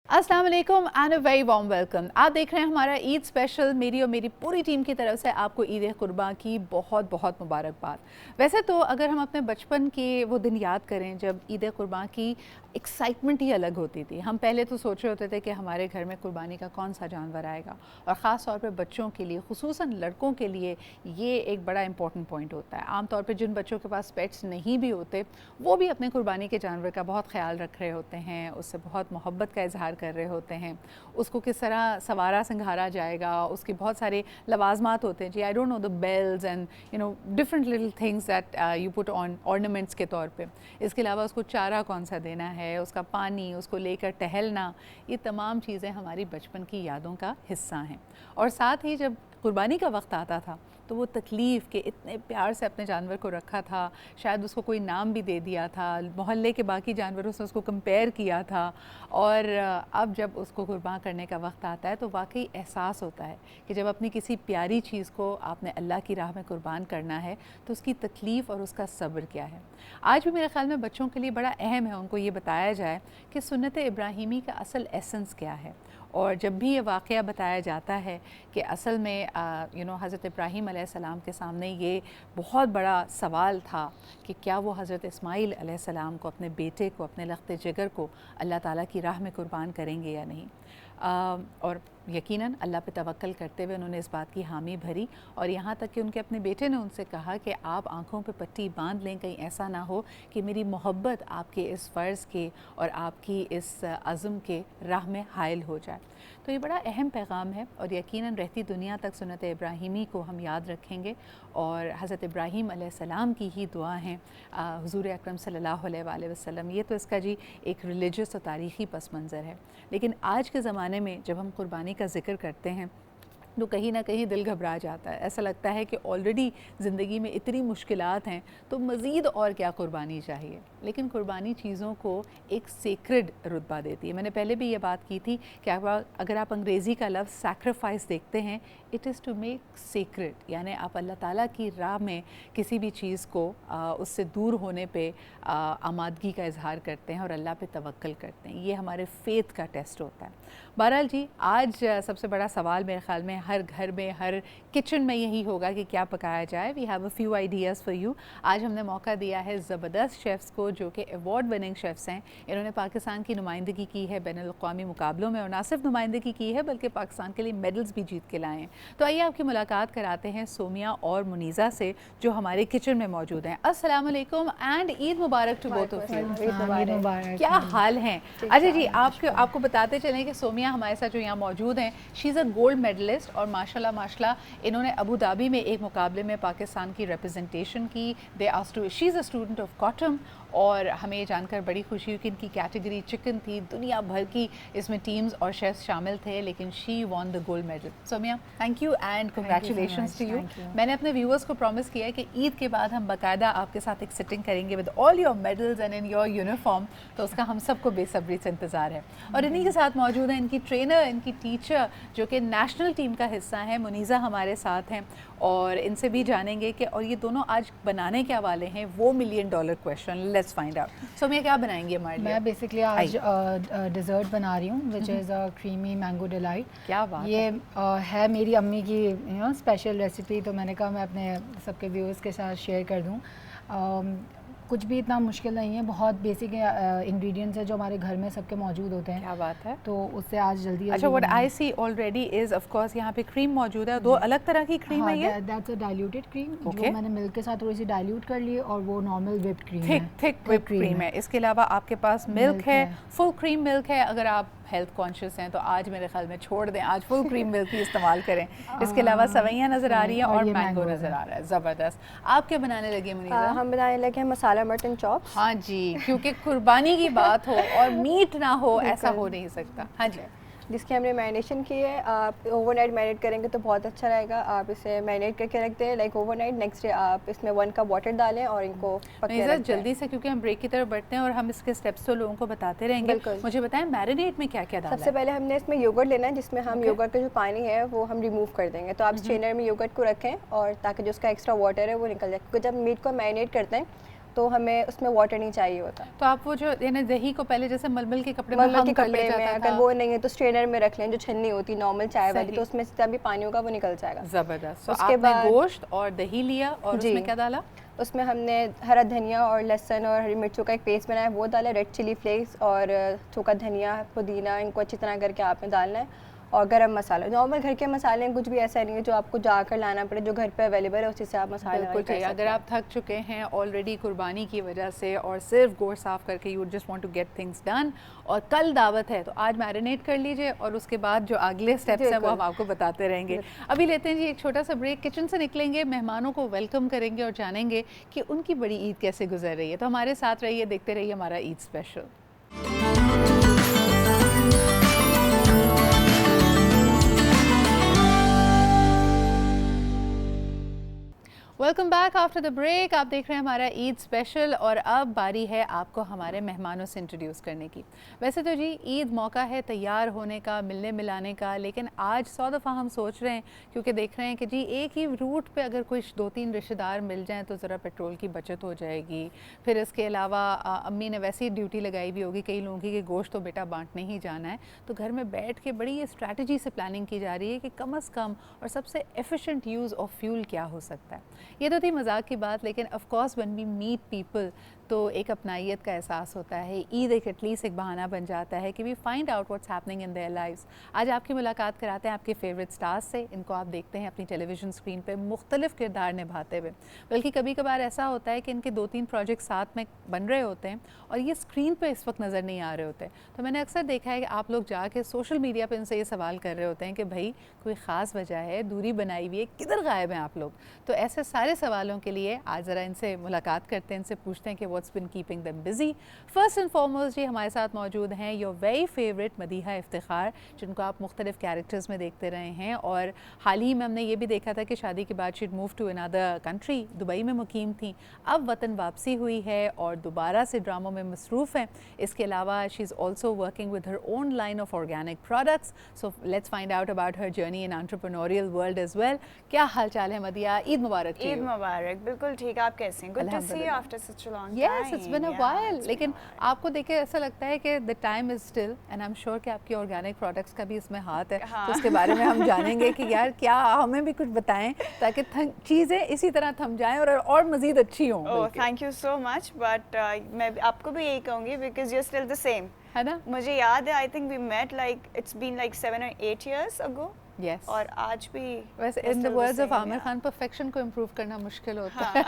अस्सलाम वालेकुम and a very warm welcome. आप देख रहे हैं हमारा ईद स्पेशल। मेरी और मेरी पूरी टीम की तरफ से आपको ईद कुर्बान की बहुत बहुत मुबारकबाद। वैसे तो अगर हम अपने बचपन के वो दिन याद करें जब ईद कुर्बान की एक्साइटमेंट ही अलग होती थी। हम पहले तो सोच रहे होते थे कि हमारे घर में कुर्बानी का कौन सा जानवर आएगा, और ख़ास तौर पे बच्चों के लिए, खुसूसन लड़कों के लिए ये एक बड़ा इंपॉर्टेंट पॉइंट होता है। आमतौर पे जिन बच्चों के पास पेट्स नहीं भी होते वो भी अपने कुर्बानी के जानवर का बहुत ख्याल रख रहे होते हैं, उससे बहुत मोहब्बत का इजहार कर रहे होते हैं। उसको किस तरह संवारा सिंगारा जाएगा, उसके बहुत सारे लवाजमात होते हैं जी। I don't know the bells and different little things that you put on ornaments के तौर पे। इसके अलावा उसको चारा कौन सा देना है, उसका पानी, उसको लेकर टहलना, ये तमाम चीज़ें हमारी बचपन की यादों का हिस्सा हैं। और साथ ही जब कुर्बानी का वक्त आता था तो वो तकलीफ़ के इतने प्यार से अपने जानवर को रखा था, शायद उसको कोई नाम भी दे दिया था, मोहल्ले के बाकी जानवरों से उसको कंपेयर किया था। और अब जब उसको कुर्बान करने का वक्त आता है तो वाकई एहसास होता है कि जब अपनी किसी प्यारी चीज़ को आपने अल्लाह की राह में कुर्बान करना है तो उसकी तकलीफ़ और उसका सब्र क्या है। आज भी मेरे ख्याल में बच्चों के लिए बड़ा अहम है उनको ये बताया जाए कि सुन्नत इब्राहिमी का असल एसेंस क्या है। और जब भी ये वाक़या बताया जाता है कि असल में हज़रत इब्राहीम अलैहिस्सलाम के सामने ये बहुत बड़ा सवाल था कि क्या वो हज़रत इस्माईल अलैहिस्सलाम को, अपने बेटे को, अपने लख्त जिगर को अल्लाह ताला की राह में कुर्बान करेंगे या नहीं। और यकीनन अल्लाह पे तवक्ल करते हुए उन्होंने इस बात की हामी भरी, और यहाँ तक कि उनके अपने बेटे ने उनसे कहा कि आप आँखों पे पट्टी बांध लें, कहीं ऐसा ना हो कि मेरी मोहब्बत आपके इस फ़र्ज़ के और आपकी इस अज़्म के राह में हायल हो जाए। तो ये बड़ा अहम पैगाम है और यकीनन रहती दुनिया तक सुन्नत इब्राहिमी को हम याद रखेंगे। और हज़रत इब्राहीम अलैहिस्सलाम की ही दुआ हैं हुज़ूर अकरम सल्लल्लाहु अलैहि वसल्लम। ये तो इसका जी एक रिलीजियस और तारीख़ी पस मंज़र है। लेकिन आज के ज़माने में जब हम कुर्बानी का ज़िक्र करते हैं तो कहीं ना कहीं दिल घबरा जाता है। ऐसा लगता है कि ऑलरेडी ज़िंदगी में इतनी मुश्किलात हैं तो मज़ीद और क्या कुर्बानी चाहिए। लेकिन कुर्बानी चीज़ों को एक सेक्रेड रुतबा देती है। मैंने पहले भी ये बात की थी कि अगर आप अंग्रेज़ी का लफ्ज़ सैक्रिफाइस देखते हैं, it is to make sacred, यानी आप अल्लाह ताला की राह में किसी भी चीज़ को उससे दूर होने पे आमादगी का इजहार करते हैं और अल्लाह पे तवक्ल करते हैं। ये हमारे फ़ेथ का टेस्ट होता है। बहरहाल जी, आज सबसे बड़ा सवाल मेरे ख़्याल में हर घर में, हर किचन में यही होगा कि क्या पकाया जाए। We have a few ideas for you. आज हमने मौका दिया है ज़बरदस्त शेफ़्स को जो कि अवार्ड विनिंग शेफ़्स हैं। इन्होंने पाकिस्तान की नुमाइंदगी की है बैनुल अक़वामी मुकाबलों में, और ना सिर्फ नुमाइंदगी की है बल्कि पाकिस्तान के लिए मेडल्स भी जीत के लाए हैं। तो आइए आपकी मुलाकात कराते हैं सोमिया और मुनीज़ा से जो हमारे किचन में मौजूद हैं। अस्सलाम वालेकुम and Eid Mubarak to both of you. क्या हाल हैं? अच्छा जी, आपको बताते चलें कि सोमिया हमारे साथ जो यहाँ मौजूद हैं, she is a gold medalist और माशाल्लाह इन्होंने अबू धाबी में एक मुकाबले में पाकिस्तान की रिप्रेजेंटेशन की। She is a student of COTHM, और हमें ये जानकर बड़ी खुशी हुई कि इनकी कैटेगरी चिकन थी। दुनिया भर की इसमें टीम्स और शेफ्स शामिल थे, लेकिन she won the gold medal. Somia, thank you and congratulations to you. मैंने अपने व्यूअर्स को प्रॉमिस किया है कि ईद के बाद हम बाकायदा आपके साथ एक सिटिंग करेंगे with all your medals and in your uniform, तो उसका हम सबको बेसब्री से इंतज़ार है। और इन्हीं के साथ मौजूद हैं इनकी ट्रेनर, इनकी टीचर जो कि नेशनल टीम का हिस्सा हैं, मुनीज़ा हमारे साथ हैं, और इनसे भी जानेंगे कि और ये दोनों आज बनाने क्या वाले हैं, वो $1 million question. Let's find out. So मैं क्या बनाएंगी हमारे लिए? मैं बेसिकली आज डिज़र्ट बना रही हूँ विच is a creamy mango delight. क्या बात ये है मेरी अम्मी की स्पेशल रेसिपी, तो मैंने कहा मैं अपने सबके व्यूअर्स के साथ शेयर कर दूँ। कुछ भी इतना मुश्किल नहीं है, बहुत बेसिक इंग्रेडिएंट्स है जो हमारे घर में सबके मौजूद होते हैं। क्या बात है, तो उससे आज जल्दी अच्छा, what I see already is of course यहाँ पे क्रीम मौजूद है। दो अलग तरह की क्रीम है ये? दैट्स अ डाइल्यूटेड क्रीम जो मैंने मिल्क के साथ थोड़ी सी डाइल्यूट कर ली, और वो नॉर्मल व्हिप्ड क्रीम है, थिक व्हिप्ड क्रीम है। इसके अलावा आपके पास मिल्क है, फुल क्रीम मिल्क है। अगर आप हेल्थ कॉन्शियस हैं तो आज मेरे ख्याल में छोड़ दें, आज फुल क्रीम मिल्क ही इस्तेमाल करें। इसके अलावा सवैयाँ नज़र आ रही हैं और मैंगो नज़र आ रहा है। ज़बरदस्त। आप क्या बनाने लगे मुनीज़ा? हम बनाने लगे हैं मसाला मटन चॉप्स। हाँ जी, क्योंकि कुर्बानी की बात हो और मीट ना हो ऐसा हो नहीं सकता। हाँ जी, जिसकी हमने मैरिनेशन की है। आप ओवरनाइट मैरिनेट करेंगे तो बहुत अच्छा रहेगा। आप इसे मैरिनेट करके रख दें लाइक ओवरनाइट। नेक्स्ट डे आप इसमें 1 कप वाटर डालें और इनको पकने रख दें। जल्दी से, क्योंकि हम ब्रेक की तरफ बढ़ते हैं और हम इसके स्टेप्स तो लोगों को बताते रहेंगे। मुझे बताएं मैरिनेट में क्या क्या डालना है? सबसे पहले हमने इसमें योगर्ट लेना है, जिसमें हम योगर्ट का जो पानी है वो हम रिमूव कर देंगे। तो आप स्ट्रेनर में योगर्ट को रखें और ताकि जो उसका एक्स्ट्रा वाटर है वो निकल जाए, क्योंकि जब मीट को मैरिनेट करते हैं तो हमें उसमें वाटर नहीं चाहिए होता। तो आप वो जो यानी दही को पहले जैसे मलमल के कपड़े में मलमल हम के कर ले कपड़े में, जाता अगर था। वो नहीं है तो स्ट्रेनर में रख लें, जो छन्नी होती है नॉर्मल चाय वाली, सही। तो उसमें से जितना भी पानी होगा वो निकल जाएगा। ज़बरदस्त। तो उसके आपने बाद गोश्त और दही लिया और जी। उसमें क्या डाला? उसमें हमने हरा धनिया और लहसुन और हरी मिर्चों का एक पेस्ट बनाया, वो डाला, रेड चिली फ्लेक्स और सूखा धनिया, पुदीना, इनको अच्छी तरह करके आपने डालना है। और गरम मसाला, नॉर्मल घर के मसाले हैं, कुछ भी ऐसा नहीं है जो आपको जाकर लाना पड़े, जो घर पे अवेलेबल है उसी से आप मसाले बिल्कुल कर ठीक। सकते अगर हैं। आप थक चुके हैं ऑलरेडी कुर्बानी की वजह से और सिर्फ गोश्त साफ़ करके you just want to get things done और कल दावत है, तो आज मैरिनेट कर लीजिए और उसके बाद जो अगले स्टेप्स हैं वो हम आपको बताते रहेंगे। अभी लेते हैं जी एक छोटा सा ब्रेक, किचन से निकलेंगे, मेहमानों को वेलकम करेंगे और जानेंगे कि उनकी बड़ी ईद कैसे गुजर रही है। तो हमारे साथ रहिए, देखते रहिए हमारा Eid special. Welcome back after the break. आप देख रहे हैं हमारा ईद स्पेशल और अब बारी है आपको हमारे मेहमानों से इंट्रोड्यूस करने की। वैसे तो जी ईद मौका है तैयार होने का, मिलने मिलाने का, लेकिन आज 100 दफ़ा हम सोच रहे हैं क्योंकि देख रहे हैं कि जी एक ही रूट पे अगर कोई 2-3 रिश्तेदार मिल जाएं तो ज़रा पेट्रोल की बचत हो जाएगी। फिर इसके अलावा अम्मी ने वैसी ड्यूटी लगाई भी होगी कई लोगों की कि गोश्त तो बेटा बांटने ही जाना है, तो घर में बैठ के बड़ी ये स्ट्रैटेजी से प्लानिंग की जा रही है कि कम अज़ कम और सबसे एफिशिएंट यूज़ ऑफ फ्यूल क्या हो सकता है। ये तो थी मजाक की बात, लेकिन of course when we meet people तो एक अपनाइयत का एहसास होता है। ईद एक एटलीस्ट एक बहाना बन जाता है कि we find out what's happening in their lives. आज आपकी मुलाकात कराते हैं आपके फेवरेट स्टार्स से। इनको आप देखते हैं अपनी टेलीविज़न स्क्रीन पे मुख्तलिफ किरदार निभाते हुए, बल्कि कभी कभार ऐसा होता है कि इनके 2-3 प्रोजेक्ट साथ में बन रहे होते हैं और ये स्क्रीन पे इस वक्त नज़र नहीं आ रहे होते। तो मैंने अक्सर देखा है कि आप लोग जाके सोशल मीडिया पर इनसे ये सवाल कर रहे होते हैं कि भाई कोई ख़ास वजह है, दूरी बनाई हुई है, किधर गायब हैं आप लोग। तो ऐसे सारे सवालों के लिए आज ज़रा इनसे मुलाकात करते हैं, इनसे पूछते हैं कि what's been keeping them busy. First and foremost जी हमारे साथ मौजूद हैं your very favourite Madiha Iftikhar, जिनको आप मुख्तलिफ कैरेक्टर्स में देखते रहे हैं और हाल ही में हमने ये भी देखा था कि शादी के बाद she'd move to another country, Dubai में मुकीम थी, अब वतन वापसी हुई है और दोबारा से ड्रामों में मसरूफ़ हैं। इसके अलावा she is also working with her own line of organic products. So let's find out about her journey in entrepreneurial world as well. क्या हाल चाल है मदिया? ईद मुबारक। ईद मुबारक। बिल्कुल ठीक, आप कैसे हैं? Good to see you after such a long time. Yes, it's been a while. लेकिन आपको देख के ऐसा लगता है कि the time is still and I am sure कि आपकी ऑर्गेनिक प्रोडक्ट्स का भी इसमें हाथ है। हाँ। तो उसके बारे में हम जानेंगे कि यार क्या हमें भी कुछ बताएं ताकि चीज़ें इसी तरह थम जाएं और मज़ीद अच्छी हों। Oh thank you so much, but मैं आपको भी यही कहूँगी because you are still the same, है ना? मुझे याद है I think we met like it's been like 7 or 8 years ago। Yes. और आज भी वैसे we're in the still the words of same, Aamir yeah. Khan perfection को इम्प्रूव करना मुश्किल होता है।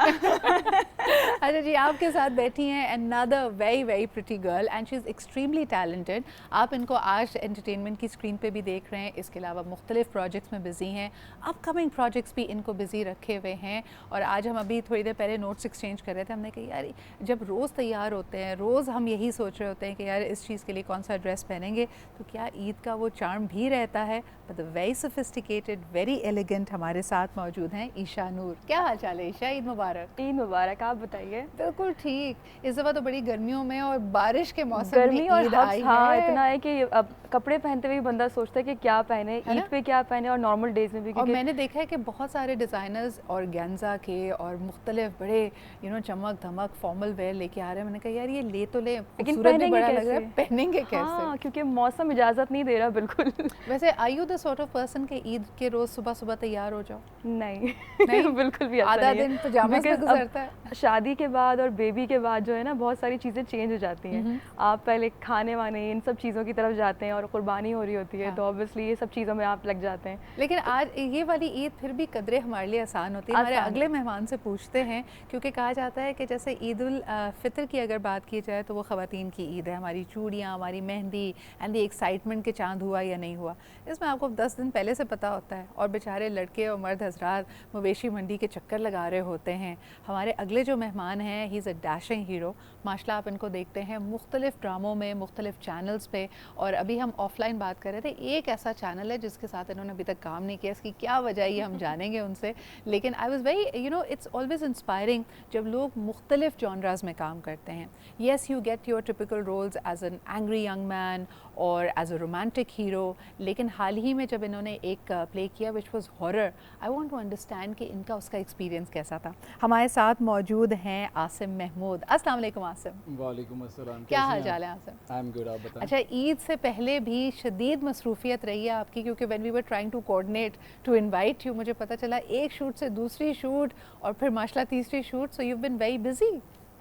अच्छा जी, आपके साथ बैठी हैं another very very pretty girl and she is extremely talented. आप इनको आज एंटरटेनमेंट की स्क्रीन पे भी देख रहे हैं, इसके अलावा मुख्तलिफ प्रोजेक्ट्स में बिजी हैं, अपकमिंग प्रोजेक्ट्स भी इनको बिजी रखे हुए हैं। और आज हम अभी थोड़ी देर पहले नोट्स एक्सचेंज कर रहे थे, हमने कहा यार जब रोज़ तैयार होते हैं, रोज़ हम यही सोच रहे होते हैं कि यार इस चीज़ के लिए कौन सा ड्रेस पहनेंगे, तो क्या ईद का वो चार्म भी रहता है? But very sophisticated, very elegant हमारे साथ मौजूद हैं ईशा नूर। क्या हाल चाल है ईशा? ईद मुबारक। ईद मुबारक, आप बताइए। बिल्कुल ठीक। इस दफ़ा तो बड़ी गर्मियों में और बारिश के मौसम गर्मी में और ईद हब्स, आई हाँ है। इतना है कि अब कपड़े पहनते हुए बंदा सोचता है कि क्या पहने, है ना? ईद पे क्या पहने और नॉर्मल डेज में भी, और क्योंकि मैंने देखा है कि बहुत सारे डिज़ाइनर्स और गेंजा के और मुख्तलिफ बड़े चमक धमक फॉर्मल वेयर लेके आ रहे हैं। मैंने कहा यार ये ले तो ले, खूबसूरत भी पहनेंगे बड़ा लग रहा है, कैसे? पहनेंगे कैसे? हाँ क्योंकि मौसम इजाज़त नहीं दे रहा बिल्कुल। वैसे are you the sort of person के ईद के रोज़ सुबह सुबह तैयार हो जाओ? नहीं नहीं? बिल्कुल भी ऐसा आधा नहीं है। दिन पजामा से Because अब गुजरता है। शादी के बाद और बेबी के बाद जो है ना बहुत सारी चीज़ें चेंज हो जाती हैं। आप पहले खाने वाने इन सब चीज़ों की तरफ जाते हैं और कुर्बानी हो रही होती है, हाँ। तो ऑब्वियसली ये सब चीज़ों में आप लग जाते हैं। लेकिन आज ये वाली ईद फिर भी कदरे हमारे लिए आसान होती है। हमारे आसान। अगले मेहमान से पूछते हैं, क्योंकि कहा जाता है कि जैसे ईद उल फितर की अगर बात की जाए तो वो ख़वातीन की ईद है, हमारी चूड़ियाँ, हमारी मेहंदी एंड दी एक्साइटमेंट के चांद हुआ या नहीं हुआ, इसमें आपको 10 दिन पहले से पता होता है और बेचारे लड़के और मर्द हजरात मवेशी मंडी के चक्कर लगा रहे होते हैं। हमारे अगले जो मेहमान हैं, he is a dashing hero माशाल्लाह। आप इनको देखते हैं मुख्तलिफ ड्रामों में, मुख्तलिफ चैनल्स पे, और अभी हम ऑफलाइन बात कर रहे थे, एक ऐसा चैनल है जिसके साथ इन्होंने अभी तक काम नहीं किया, इसकी क्या वजह है ये हम जानेंगे उनसे। लेकिन I was very it's always inspiring जब लोग मुख्तलिफ जॉनराज में काम करते हैं। Yes, you get your typical roles as an angry young man और एज अ रोमांटिक हीरो, लेकिन हाल ही में जब इन्होंने इन्होंने एक प्ले किया which was horror. I want to understand कि इनका उसका एक्सपीरियंस कैसा था। हमारे साथ मौजूद हैं आसिम महमूद। अस्सलाम वालेकुम आसिम। वालेकुम अस्सलाम। क्या हाल चाल है आसिम? आई एम गुड, आप बताएं। अच्छा, ईद से पहले भी शदीद मसरूफियत रही है आपकी, क्योंकि when we were trying to coordinate to invite you, मुझे पता चला एक शूट से दूसरी शूट और फिर माशाल्लाह तीसरी shoot, so you been very busy.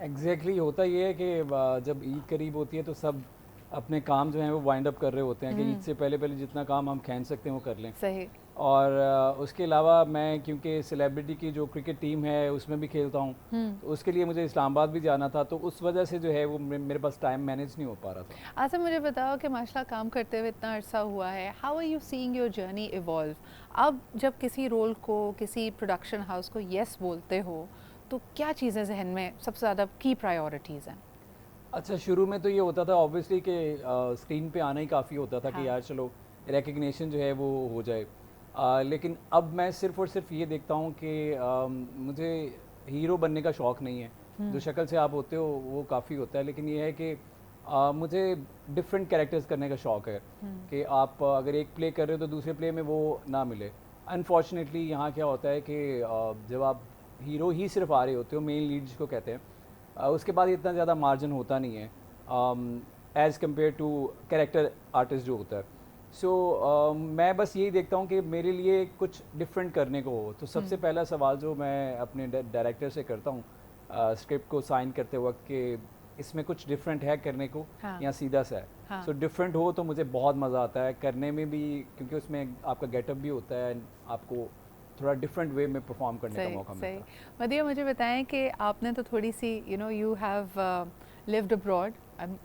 Exactly होता ये है कि जब ईद करीब होती है तो सब अपने काम जो हैं वो वाइंड अप कर रहे होते हैं कि ईद से पहले पहले जितना काम हम खींच सकते हैं वो कर लें। सही। और उसके अलावा मैं क्योंकि सेलिब्रिटी की जो क्रिकेट टीम है उसमें भी खेलता हूँ, तो उसके लिए मुझे इस्लामाबाद भी जाना था, तो उस वजह से जो है वो मेरे पास टाइम मैनेज नहीं हो पा रहा था। अच्छा, मुझे बताओ कि माशाल्लाह काम करते हुए इतना अरसा हुआ है, how are you seeing your journey evolve? अब जब किसी रोल को, किसी प्रोडक्शन हाउस को यस बोलते हो, तो क्या चीज़ें जहन में सबसे ज़्यादा की प्रायोरिटीज़ हैं? अच्छा, शुरू में तो ये होता था ऑब्वियसली कि स्क्रीन पे आना ही काफ़ी होता था कि यार चलो रिकग्निशन जो है वो हो जाए, लेकिन अब मैं सिर्फ़ और सिर्फ ये देखता हूँ कि मुझे हीरो बनने का शौक़ नहीं है। जो शक्ल से आप होते हो वो काफ़ी होता है, लेकिन ये है कि मुझे डिफरेंट कैरेक्टर्स करने का शौक़ है कि आप अगर एक प्ले कर रहे हो तो दूसरे प्ले में वो ना मिले। अनफॉर्चुनेटली यहाँ क्या होता है कि जब आप हीरो ही सिर्फ आ रहे होते हो, मेन लीड जिसको कहते हैं, उसके बाद इतना ज़्यादा मार्जिन होता नहीं है as compare to character artist जो होता है। सो मैं बस यही देखता हूँ कि मेरे लिए कुछ डिफरेंट करने को हो, तो सबसे पहला सवाल जो मैं अपने डायरेक्टर से करता हूँ स्क्रिप्ट को साइन करते वक्त कि इसमें कुछ डिफरेंट है करने को या सीधा सा है। हाँ। सो डिफरेंट हो तो मुझे बहुत मज़ा आता है करने में भी, क्योंकि उसमें आपका गेटअप भी होता है, आपको थोड़ा डिफरेंट वे में परफॉर्म करने का मौका मिलता है। मदिया, मुझे बताएं कि आपने तो थोड़ी सी you have lived abroad,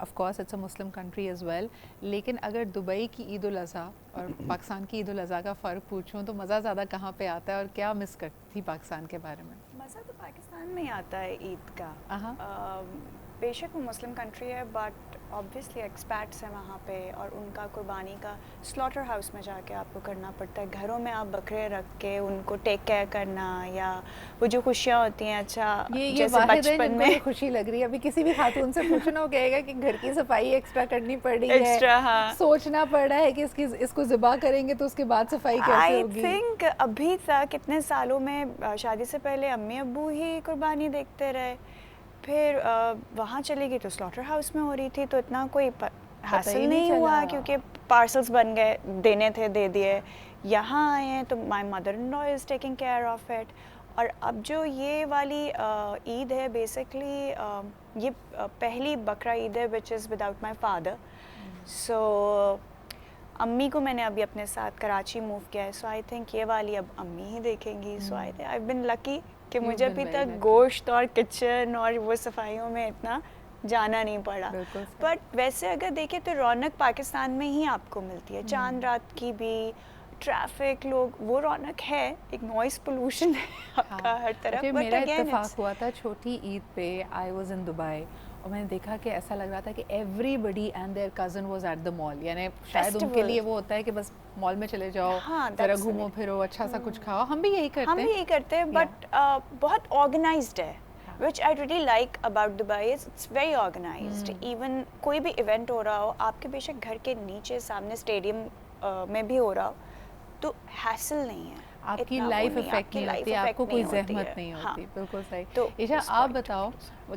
of course it's a Muslim country as well, लेकिन अगर दुबई की ईद उल अज़हा और पाकिस्तान की ईद उल अज़हा का फ़र्क पूछूं तो मज़ा ज़्यादा कहाँ पे आता है और क्या मिस करती थी पाकिस्तान के बारे में? मज़ा तो पाकिस्तान में ही आता है ईद का। बेशक वो मुस्लिम कंट्री है, बट ऑब्वियसली एक्सपैट्स हैं वहाँ पे, और उनका कुर्बानी का स्लॉटर हाउस में जाके आपको करना पड़ता है। घरों में आप बकरे रख के उनको टेक केयर करना, या वो जो खुशियाँ होती हैं, अच्छा ये जैसे बचपन में खुशी लग रही है। अभी किसी भी खातून से पूछना, वो कहेगा कि घर की सफाई एक्स्ट्रा करनी पड़ रही है, एक्स्ट्रा, हाँ, सोचना पड़ रहा है कि इसको ज़िबा करेंगे तो उसके बाद सफाई कैसे होगी। आई थिंक अभी तक इतने सालों में शादी से पहले अम्मी अब्बू ही कुर्बानी देखते रहे, फिर वहाँ चली गई तो स्लॉटर हाउस में हो रही थी, तो इतना कोई हासिल नहीं हुआ क्योंकि पार्सल्स बन गए, देने थे दे दिए। यहाँ आए हैं तो my mother in law is taking care of it. और अब जो ये वाली ईद है, बेसिकली ये पहली बकरा ईद है which is without my father. So अम्मी को मैंने अभी अपने साथ कराची मूव किया है, सो आई थिंक ये वाली अब अम्मी ही देखेंगी। So I think I have been lucky कि मुझे अभी तक गोश्त और किचन और वो सफाइयों में इतना जाना नहीं पड़ा। बट वैसे अगर देखें तो रौनक पाकिस्तान में ही आपको मिलती है, चांद रात की भी, ट्रैफिक, लोग, वो रौनक है। एक नॉइस पोल्यूशन है आपका हर तरफ। बट मेरा इत्तेफाक हुआ था छोटी ईद पे, आई वाज इन दुबई, और मैंने देखा कि ऐसा लग रहा था कि everybody and their cousin was at the mall. यानी शायद उनके लिए वो होता है कि बस मॉल में चले जाओ, जरा घूमो फिरो, अच्छा सा कुछ खाओ। हम भी यही करते हैं, बट बहुत ऑर्गेनाइज्ड है, which I really like about Dubai is it's very organized. Even कोई भी इवेंट हो रहा हो, आपके बेशक घर के नीचे सामने स्टेडियम में भी हो रहा हो, तो हैसल नहीं है, आपकी लाइफ इफेक्ट नहीं होती, आपको कोई जहमत नहीं होती। बिल्कुल सही। तो ईशा, आप बताओ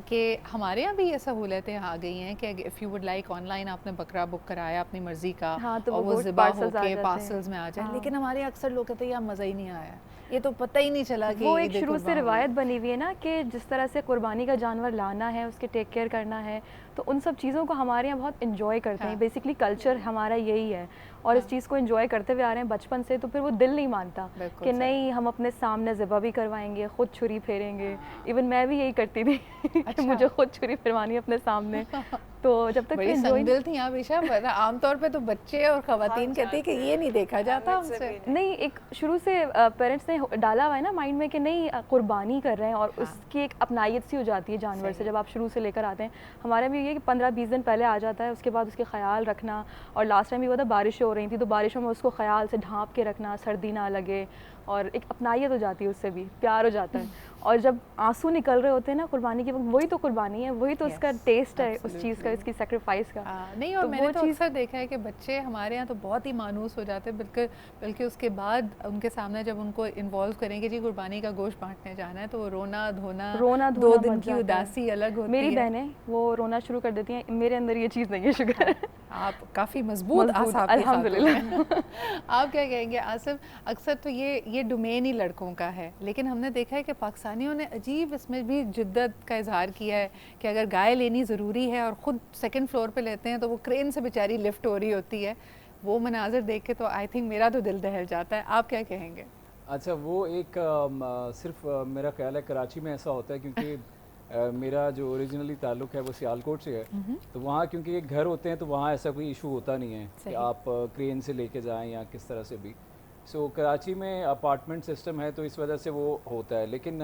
कि हमारे यहाँ भी ये सहूलतें आ गई हैं कि if you would like online आपने बकरा बुक कराया अपनी मर्जी का, तो और वो ज़िबा होके पार्सल्स में आ जाए, लेकिन हमारे अक्सर लोग कहते हैं यार मज़ा ही नहीं आया, ये तो पता ही नहीं चला कि वो एक शुरू से रिवायत बनी हुई है ना कि जिस तरह से कुर्बानी का जानवर लाना है, उसके टेक केयर करना है, तो उन सब चीज़ों को हमारे यहाँ बहुत इन्जॉय करते हैं। बेसिकली कल्चर हमारा यही है, और इस चीज़ को एंजॉय करते हुए आ रहे हैं बचपन से, तो फिर वो दिल नहीं मानता कि नहीं हम अपने सामने ज़िबा भी करवाएंगे, खुद छुरी फेरेंगे। इवन मैं भी यही करती थी कि मुझे खुद छुरी फिरवानी अपने सामने। तो जब तक बड़ी संगदिल थी आप ईशा, वरना आमतौर पे तो बच्चे और खवातीन कहती है कि ये नहीं देखा जाता हमसे। नहीं, एक शुरू से पेरेंट्स ने डाला हुआ है ना माइंड में कि नहीं कुर्बानी कर रहे हैं, और उसकी एक अपनायत सी हो जाती है जानवर से जब आप शुरू से लेकर आते हैं। हमारे में ये कि 15-20 दिन पहले आ जाता है, उसके बाद उसके ख्याल रखना। और लास्ट टाइम भी हुआ था, बारिशें हो रही थी, तो बारिशों में उसको ख्याल से ढाँप के रखना, सर्दी ना लगे, और एक अपनायत हो जाती है, उससे भी प्यार हो जाता है। और जब आंसू निकल रहे होते हैं ना कुर्बानी के वक्त, वही तो कुर्बानी है, वही तो उसका टेस्ट है उस चीज़ का, इसकी सेक्रीफाइस का। नहीं, और मैंने तो अक्सर देखा है कि बच्चे हमारे यहाँ तो बहुत ही मानूस हो जाते हैं, बल्कि उसके बाद उनके सामने जब उनको इन्वॉल्व करेंगे जी कुर्बानी का गोश्त बांटने जाना है, तो वो रोना धोना 2 दिन की उदासी अलग होती है। मेरी बहनें वो रोना शुरू कर देती हैं, मेरे अंदर ये चीज़ नहीं है, शुक्र। आप काफ़ी मजबूत अल्हम्दुलिल्लाह। आप क्या कहेंगे आसिफ? अक्सर तो ये डोमेन ही लड़कों का है, लेकिन हमने देखा है कि पाकिस्तानियों ने अजीब इसमें भी जिद्दत का इजहार किया है कि अगर गाय लेनी ज़रूरी है और ख़ुद सेकंड फ्लोर पे लेते हैं तो वो क्रेन से बेचारी लिफ्ट हो रही होती है। वो मनाजर देख के तो आई थिंक मेरा तो दिल दहल जाता है। आप क्या कहेंगे? अच्छा, वो एक सिर्फ मेरा ख्याल है कराची में ऐसा होता है, क्योंकि मेरा जो ओरिजिनली ताल्लुक़ है वो सियालकोट से है, तो वहाँ क्योंकि एक घर होते हैं तो वहाँ ऐसा कोई इशू होता नहीं है कि आप क्रेन से लेके जाएं या किस तरह से भी। सो कराची में अपार्टमेंट सिस्टम है तो इस वजह से वो होता है, लेकिन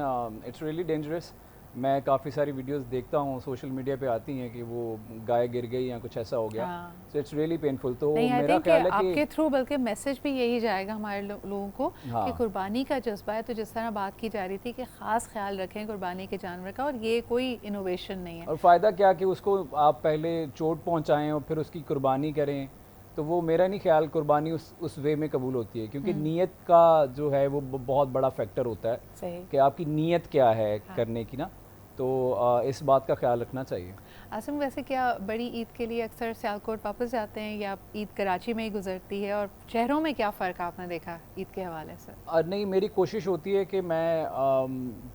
इट्स रियली डेंजरस। मैं काफ़ी सारी वीडियोस देखता हूँ, सोशल मीडिया पे आती हैं कि वो गाय गिर गई या कुछ ऐसा हो गया, सो इट्स रियली पेनफुल। तो मेरा ख्याल है कि आपके थ्रू बल्कि मैसेज भी यही जाएगा हमारे लोगों को कि कुर्बानी का जज्बा है, तो जिस तरह बात की जा रही थी कि ख़ास ख्याल रखें कुर्बानी के जानवर का, और ये कोई इनोवेशन नहीं है। और फ़ायदा क्या कि उसको आप पहले चोट पहुँचाएँ और फिर उसकी कुर्बानी करें, तो वो मेरा नहीं ख्याल कुर्बानी उस वे में कबूल होती है, क्योंकि नीयत का जो है वो बहुत बड़ा फैक्टर होता है कि आपकी नीयत क्या है करने की ना, तो इस बात का ख्याल रखना चाहिए। आसिम, वैसे क्या बड़ी ईद के लिए अक्सर सियालकोट वापस जाते हैं या ईद कराची में ही गुजरती है, और शहरों में क्या फ़र्क आपने देखा ईद के हवाले से? नहीं, मेरी कोशिश होती है कि मैं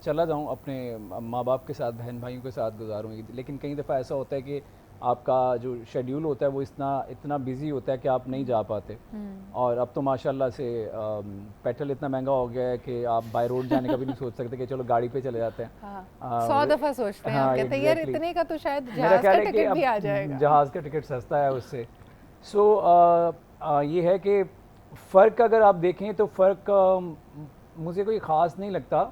चला जाऊं अपने माँ बाप के साथ, बहन भाइयों के साथ गुजारूं ईद, लेकिन कई दफ़ा ऐसा होता है कि आपका जो शेड्यूल होता है वो इतना बिजी होता है कि आप नहीं जा पाते। और अब तो माशाल्लाह से पेट्रोल इतना महंगा हो गया है कि आप बाय रोड जाने का भी नहीं सोच सकते कि चलो गाड़ी पे चले जाते हैं। 100 दफ़ा सोचते हैं, आप कहते हैं यार इतने का तो शायद जहाज़ का टिकट भी आ जाएगा। जहाज़ का टिकट सस्ता है उससे। सो ये है कि फ़र्क अगर आप देखें तो फ़र्क मुझे कोई ख़ास नहीं लगता।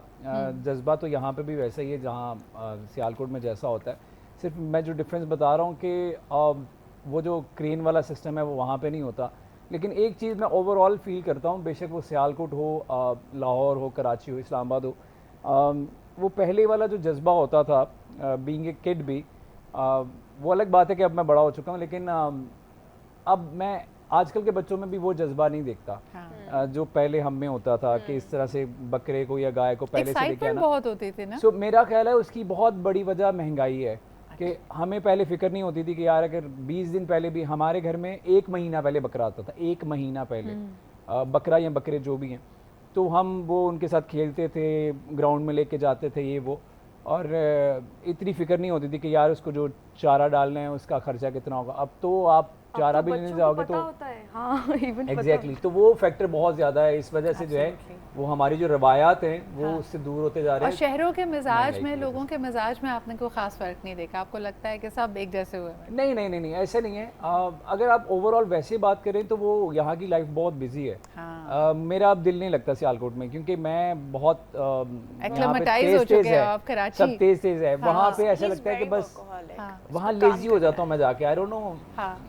जज्बा तो यहाँ पे भी वैसा ही है जहाँ सियालकोट में जैसा होता है, सिर्फ मैं जो डिफरेंस बता रहा हूँ कि वो जो क्रेन वाला सिस्टम है वो वहाँ पे नहीं होता। लेकिन एक चीज़ मैं ओवरऑल फील करता हूँ, बेशक वो सियालकोट हो, लाहौर हो, कराची हो, इस्लामाबाद हो, वो पहले वाला जो जज्बा होता था बीइंग ए किड भी, वो अलग बात है कि अब मैं बड़ा हो चुका हूँ, लेकिन अब मैं आजकल के बच्चों में भी वो जज्बा नहीं देखता जो पहले हम में होता था कि इस तरह से बकरे को या गाय को पहले से लेके आना बहुत होती थी ना। सो मेरा ख्याल है उसकी बहुत बड़ी वजह महंगाई है कि हमें पहले फिक्र नहीं होती थी कि यार अगर 20 दिन पहले भी हमारे घर में 1 महीना पहले बकरा आता था, 1 महीना पहले बकरा या बकरे जो भी हैं, तो हम वो उनके साथ खेलते थे, ग्राउंड में लेके जाते थे ये वो, और इतनी फिक्र नहीं होती थी कि यार उसको जो चारा डालना है उसका खर्चा कितना होगा। अब तो आप चारा भी लेने जाओगे तो एग्जैक्टली, तो वो फैक्टर बहुत ज़्यादा है। इस वजह से जो है वो हमारी जो रवायात हैं वो उससे दूर होते जा रहे हैं। और शहरों के मिजाज में, लोगों के मिजाज में आपने कोई ख़ास फ़र्क नहीं देखा? आपको लगता है कि सब एक जैसे हुए? नहीं, ऐसे नहीं है। अगर आप ओवरऑल वैसे बात करें तो वो यहाँ की लाइफ बहुत बिजी है। मेरा अब दिल नहीं लगता सियालकोट में, क्योंकि मैं बहुत एक्लेमेटाइज हो चुके हैं आप कराची, सब तेज है। वहाँ पे ऐसा लगता है कि बस वहाँ लेजी हो जाता हूँ मैं जाके, आई डोंट नो।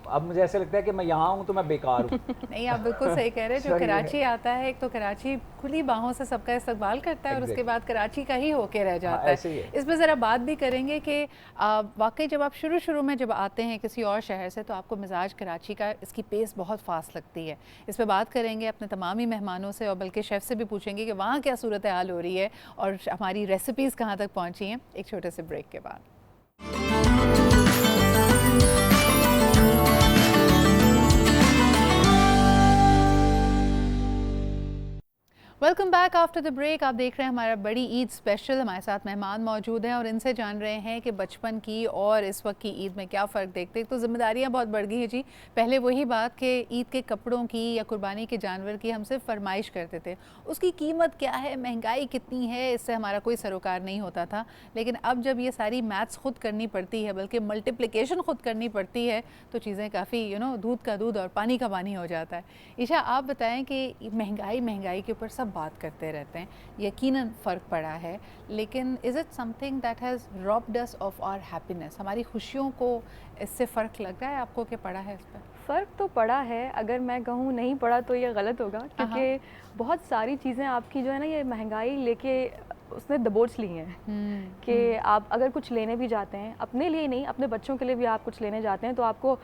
अब मुझे ऐसा लगता है कि मैं यहाँ हूँ तो मैं बेकार हूँ। नहीं, आप बिल्कुल सही कह रहे हैं। जो कराची आता है, एक तो कराची खुली बाहों से सबका इस्तकबाल करता है और उसके बाद कराची का ही होके रह जाता है। इस पर ज़रा बात भी करेंगे कि वाकई जब आप शुरू में जब आते हैं किसी और शहर से तो आपको मिजाज कराची का, इसकी पेस बहुत फास्ट लगती है। इस पर बात करेंगे अपने तमाम ही मेहमानों से, और बल्कि शेफ़ से भी पूछेंगे कि वहाँ क्या सूरत हाल हो रही है और हमारी रेसिपीज़ कहाँ तक पहुँची हैं, एक छोटे से ब्रेक के बाद। Welcome back after the break. आप देख रहे हैं हमारा बड़ी ईद स्पेशल। हमारे साथ मेहमान मौजूद हैं और इनसे जान रहे हैं कि बचपन की और इस वक्त की ईद में क्या फ़र्क देखते हैं। तो जिम्मेदारियां बहुत बढ़ गई हैं जी। पहले वही बात कि ईद के कपड़ों की या कुर्बानी के जानवर की हम सिर्फ फरमाइश करते थे, उसकी कीमत क्या है, महंगाई कितनी है, इससे हमारा कोई सरोकार नहीं होता था। लेकिन अब जब ये सारी मैथ्स खुद करनी पड़ती है, बल्कि मल्टीप्लिकेशन खुद करनी पड़ती है, तो चीज़ें काफ़ी दूध का दूध और पानी का पानी हो जाता है। ईशा, आप बताएं कि महंगाई के ऊपर सब बात करते रहते हैं, यकीनन फ़र्क पड़ा है, लेकिन is it something that has robbed us of our happiness? हमारी खुशियों को इससे फ़र्क लग रहा है आपको कि पड़ा है इस पर? फ़र्क तो पड़ा है, अगर मैं कहूँ नहीं पड़ा तो ये गलत होगा, क्योंकि बहुत सारी चीज़ें आपकी जो है ना ये महंगाई लेके उसने दबोच ली हैं कि आप अगर कुछ लेने भी जाते हैं, अपने लिए नहीं अपने बच्चों के लिए भी आप कुछ लेने जाते हैं, तो आपको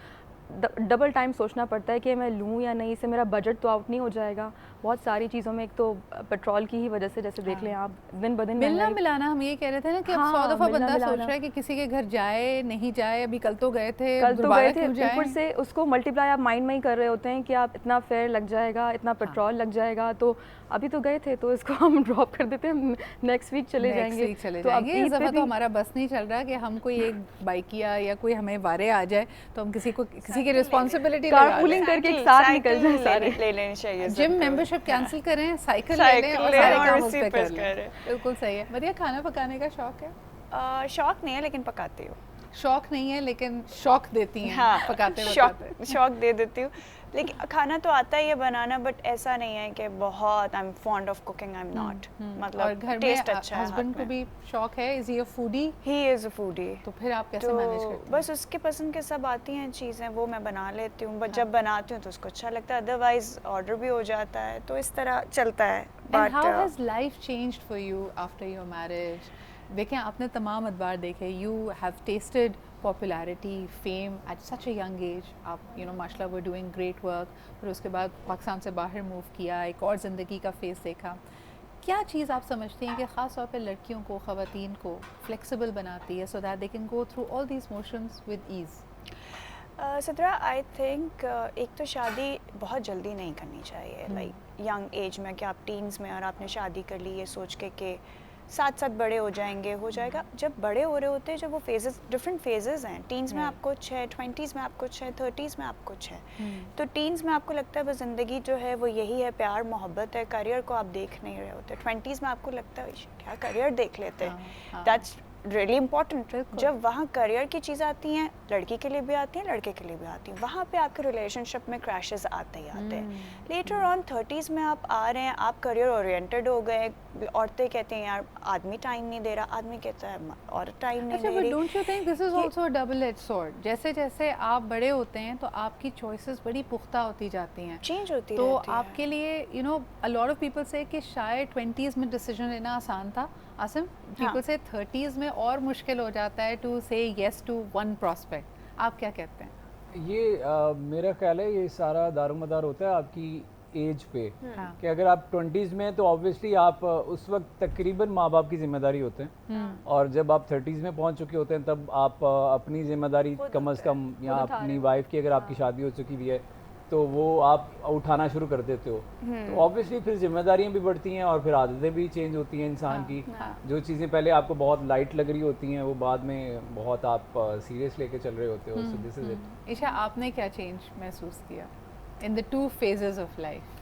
डबल टाइम सोचना पड़ता है कि मैं लूँ या नहीं, इससे मेरा बजट तो आउट नहीं हो जाएगा। बहुत सारी चीज़ों में, एक तो पेट्रोल की ही वजह से, जैसे देख लें आप दिन ब दिन मिलना मिलाना, हम ये कह रहे थे ना कि अब 100 दफ़ा बंदा सोच रहा है कि किसी के घर जाए नहीं जाए, अभी कल तो गए थे, ऊपर से उसको मल्टीप्लाई आप माइंड में ही कर रहे होते हैं कि आप इतना फेयर लग जाएगा, इतना पेट्रोल लग जाएगा, तो अभी तो गए थे तो इसको हम ड्रॉप कर देते हैं, नेक्स्ट वीक चले जाएंगे। तो अब इस दफ़ा तो हमारा बस नहीं चल रहा कि हम कोई एक बाइकिया या कोई हमें वारे आ जाए तो हम किसी की रिस्पॉन्सिबिलिटी कारपूलिंग करके एक साथ निकल जाए सारे। ले लेनी चाहिए। जिम मेंबरशिप कैंसिल करें, साइकिल ले लें और सारे काम उस पे कर लें। बिल्कुल सही है। मदिया, खाना पकाने का शौक है? शौक नहीं है लेकिन पकाती हूँ। शौक नहीं है लेकिन शौक देती हैं। हाँ, पकाते शौक दे देती हूँ, लेकिन खाना तो आता ही है बनाना, बट ऐसा नहीं है कि बहुत I am fond of cooking, I am not. मतलब घर टेस्ट में अच्छा है। हस्बैंड को भी शौक है? Is he a foodie? He is a foodie. तो फिर आप कैसे मैनेज करते हैं? बस उसके पसंद के सब आती हैं चीज़ें, वो मैं बना लेती हूँ, बट जब बनाती हूँ तो उसको अच्छा लगता है, अदरवाइज ऑर्डर भी हो जाता है, तो इस तरह चलता है। And how has life changed for you after your marriage? देखें, आपने तमाम अदवार देखे, you have tasted popularity, fame at such a young age. आप माशाल्लाह were doing great work, फिर उसके बाद पाकिस्तान से बाहर मूव किया, एक और ज़िंदगी का फेस देखा। क्या चीज़ आप समझती हैं कि ख़ास तौर पे लड़कियों को, ख़वातीन को फ्लेक्सिबल बनाती है so that they can go through all these motions with ease? सदरा, आई थिंक एक तो शादी बहुत जल्दी नहीं करनी चाहिए, लाइक यंग एज में, कि आप टीन्स में और आपने शादी कर ली ये सोच के साथ साथ बड़े हो जाएंगे, हो जाएगा। जब बड़े हो रहे होते हैं, जब वो फेजेस, डिफरेंट फेजेस हैं, टीन्स में आप कुछ है, 20s में आप कुछ है, 30s में आप कुछ है। तो टीन्स में आपको लगता है बस ज़िंदगी जो है वो यही है, प्यार मोहब्बत है, करियर को आप देख नहीं रहे होते। 20s में आपको लगता है क्या करियर देख लेते हैं, दैट्स रियली इम्पॉर्टेंट। जब वहाँ करियर की चीज़ आती हैं, लड़की के लिए भी आती हैं, लड़के के लिए भी आती हैं, वहाँ पे आपके रिलेशनशिप में क्रैशेस आते ही आते हैं। लेटर ऑन 30s में आप आ रहे हैं, आप करियर ओरिएंटेड हो गए, औरतें कहती हैं यार आदमी टाइम नहीं दे रहा, आदमी कहता है औरत टाइम नहीं दे रही। Don't you think this is also a double edge sword? जैसे जैसे आप बड़े होते हैं तो आपकी चॉइसेस बड़ी पुख्ता होती जाती हैं, चेंज होती तो रहती है। आपके लिए अ लॉट ऑफ पीपल से कि शायद 20s में डिसीजन लेना आसान था। आसिम, पीपल से 30s में और मुश्किल हो जाता है टू से येस टू वन प्रॉस्पेक्ट। आप क्या कहते हैं? ये मेरा ख्याल है ये सारा दारोमदार होता है आपकी एज पे, कि अगर आप 20s में हैं तो ऑब्वियसली आप उस वक्त तकरीबन माँ बाप की जिम्मेदारी होते हैं, और जब आप 30s में पहुंच चुके होते हैं तब आप अपनी जिम्मेदारी कम अज़ कम, या अपनी वाइफ की अगर आपकी शादी हो चुकी भी है तो वो आप उठाना शुरू कर देते हो। तो ऑब्वियसली फिर जिम्मेदारियां भी बढ़ती हैं और फिर आदतें भी चेंज होती हैं इंसान की। जो चीज़ें पहले आपको बहुत लाइट लग रही होती हैं वो बाद में बहुत आप सीरियस लेके चल रहे होते हो। So this is it. Isha, आपने क्या चेंज महसूस किया in the two phases of life?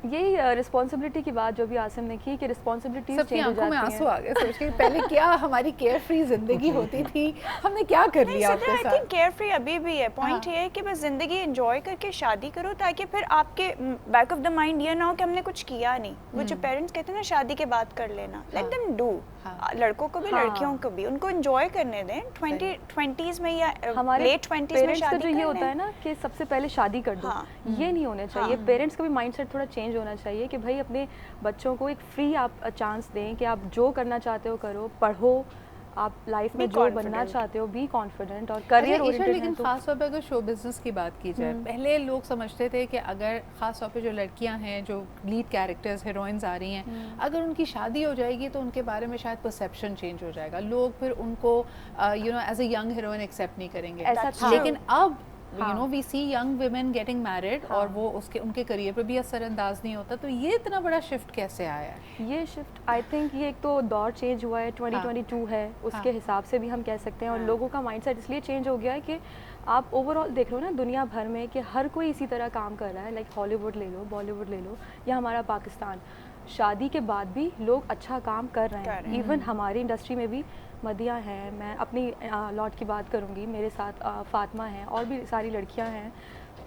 यही रिस्पॉन्सिबिलिटी की बात जो भी आसिम ने की कि रिस्पॉन्सिबिलिटीज सबकी आंखों में आंसू आ गए सोच के, पहले क्या हमारी केयर फ्री जिंदगी होती थी, हमने क्या कर लिया आपके साथ? आई थिंक केयर फ्री अभी भी है। पॉइंट ये है कि बस जिंदगी एंजॉय करके शादी करो, ताकि फिर आपके बैक ऑफ द माइंड ये ना हो कि हमने कुछ किया नहीं। वो जो पेरेंट्स कहते हैं ना शादी के बाद कर लेना, लेट देम डू। लड़कों को भी लड़कियों को भी उनको एंजॉय करने दें। 20s में या लेट 20s में शादी जो ये होता है ना कि सबसे पहले शादी कर दो, ये नहीं होना चाहिए। पेरेंट्स का भी माइंडसेट थोड़ा चेंज होना चाहिए कि भाई अपने बच्चों को एक फ्री आप चांस दें कि आप जो करना चाहते हो करो, पढ़ो, आप लाइफ में जो बनना चाहते हो बी कॉन्फिडेंट और करियर ओरिएंटेड। लेकिन खास तौर पे अगर शो बिजनेस की बात की जाए, पहले लोग समझते थे कि अगर खास तौर पे जो लड़कियां हैं, जो लीड कैरेक्टर्स हीरोइंस आ रही हैं, अगर उनकी शादी हो जाएगी तो उनके बारे में शायद परसेप्शन चेंज हो जाएगा, लोग फिर उनको as a young heroine accept नहीं करेंगे। लेकिन अब we see young women getting married और वो उनके करियर पे भी असरअंदाज नहीं होता। तो ये इतना बड़ा शिफ्ट कैसे आया है? ये शिफ्ट आई थिंक ये एक तो दौर चेंज हुआ है, 2022 है, उसके हिसाब से भी हम कह सकते हैं। और लोगों का माइंडसेट इसलिए चेंज हो गया है कि आप ओवरऑल देख लो ना दुनिया भर में कि हर कोई इसी तरह काम कर रहा है। लाइक हॉलीवुड ले लो, बॉलीवुड ले लो, या हमारा पाकिस्तान, शादी के बाद भी लोग अच्छा काम कर रहे हैं। इवन हमारी इंडस्ट्री में भी मदिया हैं, मैं अपनी लॉट की बात करूंगी, मेरे साथ फातिमा हैं और भी सारी लड़कियां हैं।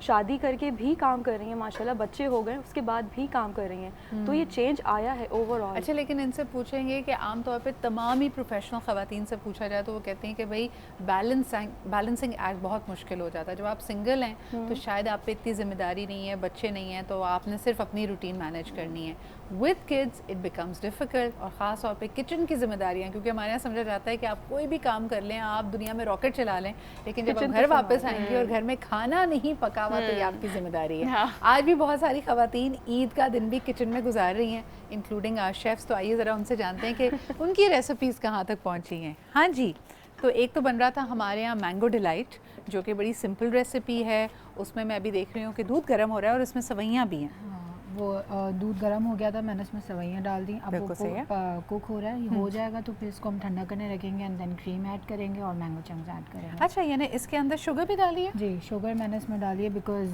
शादी करके भी काम कर रही हैं माशाल्लाह, बच्चे हो गए उसके बाद भी काम कर रही हैं, तो ये चेंज आया है ओवरऑल। अच्छा, लेकिन इनसे पूछेंगे कि आमतौर पे तमाम ही प्रोफेशनल ख़वातीन से पूछा जाए तो वो कहती हैं कि भाई बैलेंसिंग एक्ट बहुत मुश्किल हो जाता है। जब आप सिंगल हैं तो शायद आप पे इतनी ज़िम्मेदारी नहीं है, बच्चे नहीं हैं, तो आपने सिर्फ अपनी रूटीन मैनेज करनी है। With kids it becomes difficult, और ख़ास तौर पे किचन की जिम्मेदारियाँ, क्योंकि हमारे यहाँ समझा जाता है कि आप कोई भी काम कर लें, आप दुनिया में रॉकेट चला लें, लेकिन जब आप घर वापस आएंगी और घर में खाना नहीं पका हुआ तो ये आपकी जिम्मेदारी है। आज भी बहुत सारी ख़वातीन ईद का दिन भी किचन में गुजार रही हैं, इंक्लूडिंग आवर शेफ्स। तो आइए ज़रा उनसे जानते हैं कि उनकी रेसिपीज़ कहाँ तक पहुँची हैं। हाँ जी, तो एक तो बन रहा था हमारे यहाँ मैंगो डिलाइट, जो कि बड़ी सिंपल रेसिपी है। उसमें मैं अभी देख रही हूँ कि दूध गर्म हो रहा है और इसमें सवैयाँ भी हैं। वो दूध गर्म हो गया था, मैंने इसमें सवैयाँ डाल दी। अब वो कुक हो रहा है, ये हो जाएगा तो फिर इसको हम ठंडा करने रखेंगे एंड देन क्रीम ऐड करेंगे और मैंगो चंक्स ऐड करेंगे। अच्छा, यानी इसके अंदर शुगर भी डाली है? जी, शुगर मैंने इसमें डाली है बिकॉज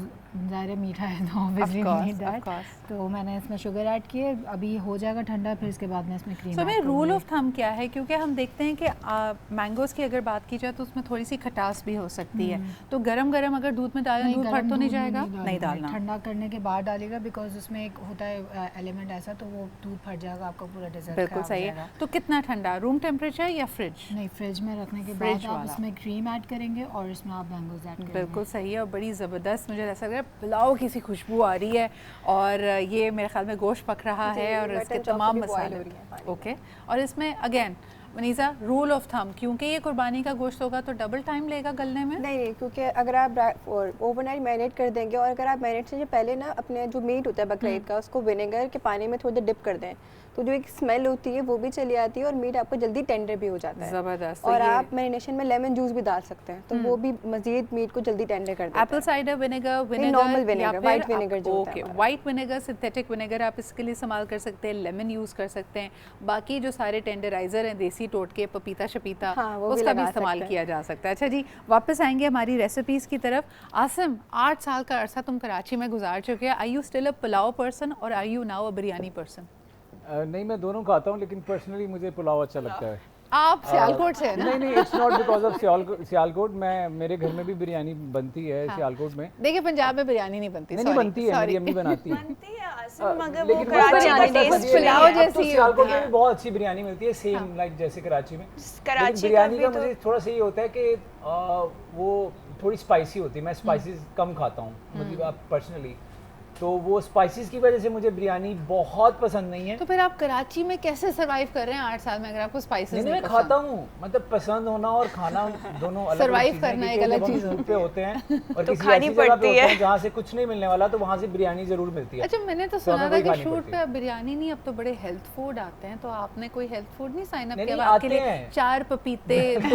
ज़ाहिर मीठा है तो ऑब्वियसली नीड दैट, तो मैंने इसमें शुगर ऐड किए। अभी हो जाएगा ठंडा, फिर इसके बाद मैं इसमें क्रीम। सो मेरा रूल ऑफ थंब क्या है, क्योंकि हम देखते हैं कि मैंगोज़ की अगर बात की जाए तो उसमें थोड़ी सी खटास भी हो सकती है, तो गरम गरम अगर दूध में डालें दूध फट तो नहीं जाएगा? नहीं डालना, ठंडा करने के बाद डालेगा, बिकॉज उसमें एक होता है एलिमेंट ऐसा, तो वो दूध फट जाएगा, आपका पूरा डेजर्ट। बिल्कुल सही है। तो कितना ठंडा, रूम टेम्परेचर या फ्रिज? नहीं, फ्रिज में रखने के बाद आप इसमें क्रीम ऐड करेंगे और इसमें आप मैंगोज़ ऐड करेंगे। बिल्कुल सही है, और बड़ी ज़बरदस्त मुझे ऐसा लग रहा है पुलाव की सी खुशबू आ रही है, और ये मेरे ख्याल में गोश्त पक रहा है और इसके तमाम मसाले। ओके, और इसमें अगेन मनीज़ा रूल ऑफ थंब, क्योंकि ये कुर्बानी का गोश्त होगा तो डबल टाइम लेगा गलने में? नहीं, क्योंकि अगर आप ओवरनाइट मैरिनेट कर देंगे और अगर आप मैरिनेट से पहले ना अपने जो मीट होता है बकरा ईद का, उसको विनेगर के पानी में थोड़ी देर डिप कर दें, तो जो एक स्मेल होती है वो भी चली आती है और मीट आपको जल्दी टेंडर भी हो जाता है। ज़बरदस्त। और आप मैरिनेशन में लेमन जूस भी डाल सकते हैं, तो वो भी मजीद मीट को जल्दी टेंडर कर देता है। Apple cider vinegar, normal vinegar, white vinegar जो होता है। Okay, white vinegar, synthetic vinegar आप इसके लिए इस्तेमाल कर सकते हैं, लेमन यूज़ कर सकते हैं, बाकी जो सारे टेंडराइजर हैं देसी टोटके, पपीता शपीता, उसका भी इस्तेमाल किया जा सकता है। अच्छा जी, वापस आएंगे हमारी रेसिपीज़ की तरफ। आसिम, 8 साल का अरसा तुम कराची में गुजार चुके हैं, are you still a pulao person और are you now a biryani person? नहीं, मैं दोनों खाता हूँ, लेकिन पर्सनली मुझे पुलाव अच्छा लगता है। आप सियालकोट से हैं ना? नहीं, it's not because of Sialkot. मैं मेरे घर में भी बिरयानी बनती है सियालकोट में। देखिए, पंजाब में बिरयानी नहीं बनती। नहीं बनती है, मेरी अम्मी बनाती है। मगर वो कराची का टेस्ट पुलाव जैसी सियालकोट में भी बहुत अच्छी बिरयानी मिलती है, सेम लाइक जैसे कराची में। कराची बिरयानी का मुझे थोड़ा सा ये होता है कि वो थोड़ी स्पाइसी होती है, मैं स्पाइसेस कम खाता हूँ, मतलब पर्सनली, तो वो स्पाइसेस की वजह से मुझे बिरयानी बहुत पसंद नहीं है। तो फिर आप कराची में कैसे सरवाइव कर रहे हैं 8 साल में, अगर आपको स्पाइसेस नहीं? मैं खाता हूँ, मतलब पसंद होना और खाना दोनों अलग सरवाइव करना एक अलग चीज पे होते हैं, और तो किसी खानी ऐसी जगह पे पड़ती होते है हैं जहाँ से कुछ नहीं मिलने वाला, तो वहाँ से बिरयानी जरूर मिलती है। अच्छा, मैंने तो सुना था कि शूट पे अब बिरयानी नहीं, अब तो बड़े हेल्थ फूड आते हैं, तो आपने कोई हेल्थ फूड नहीं साइन अप किया? आपके लिए 4 पपीते, 2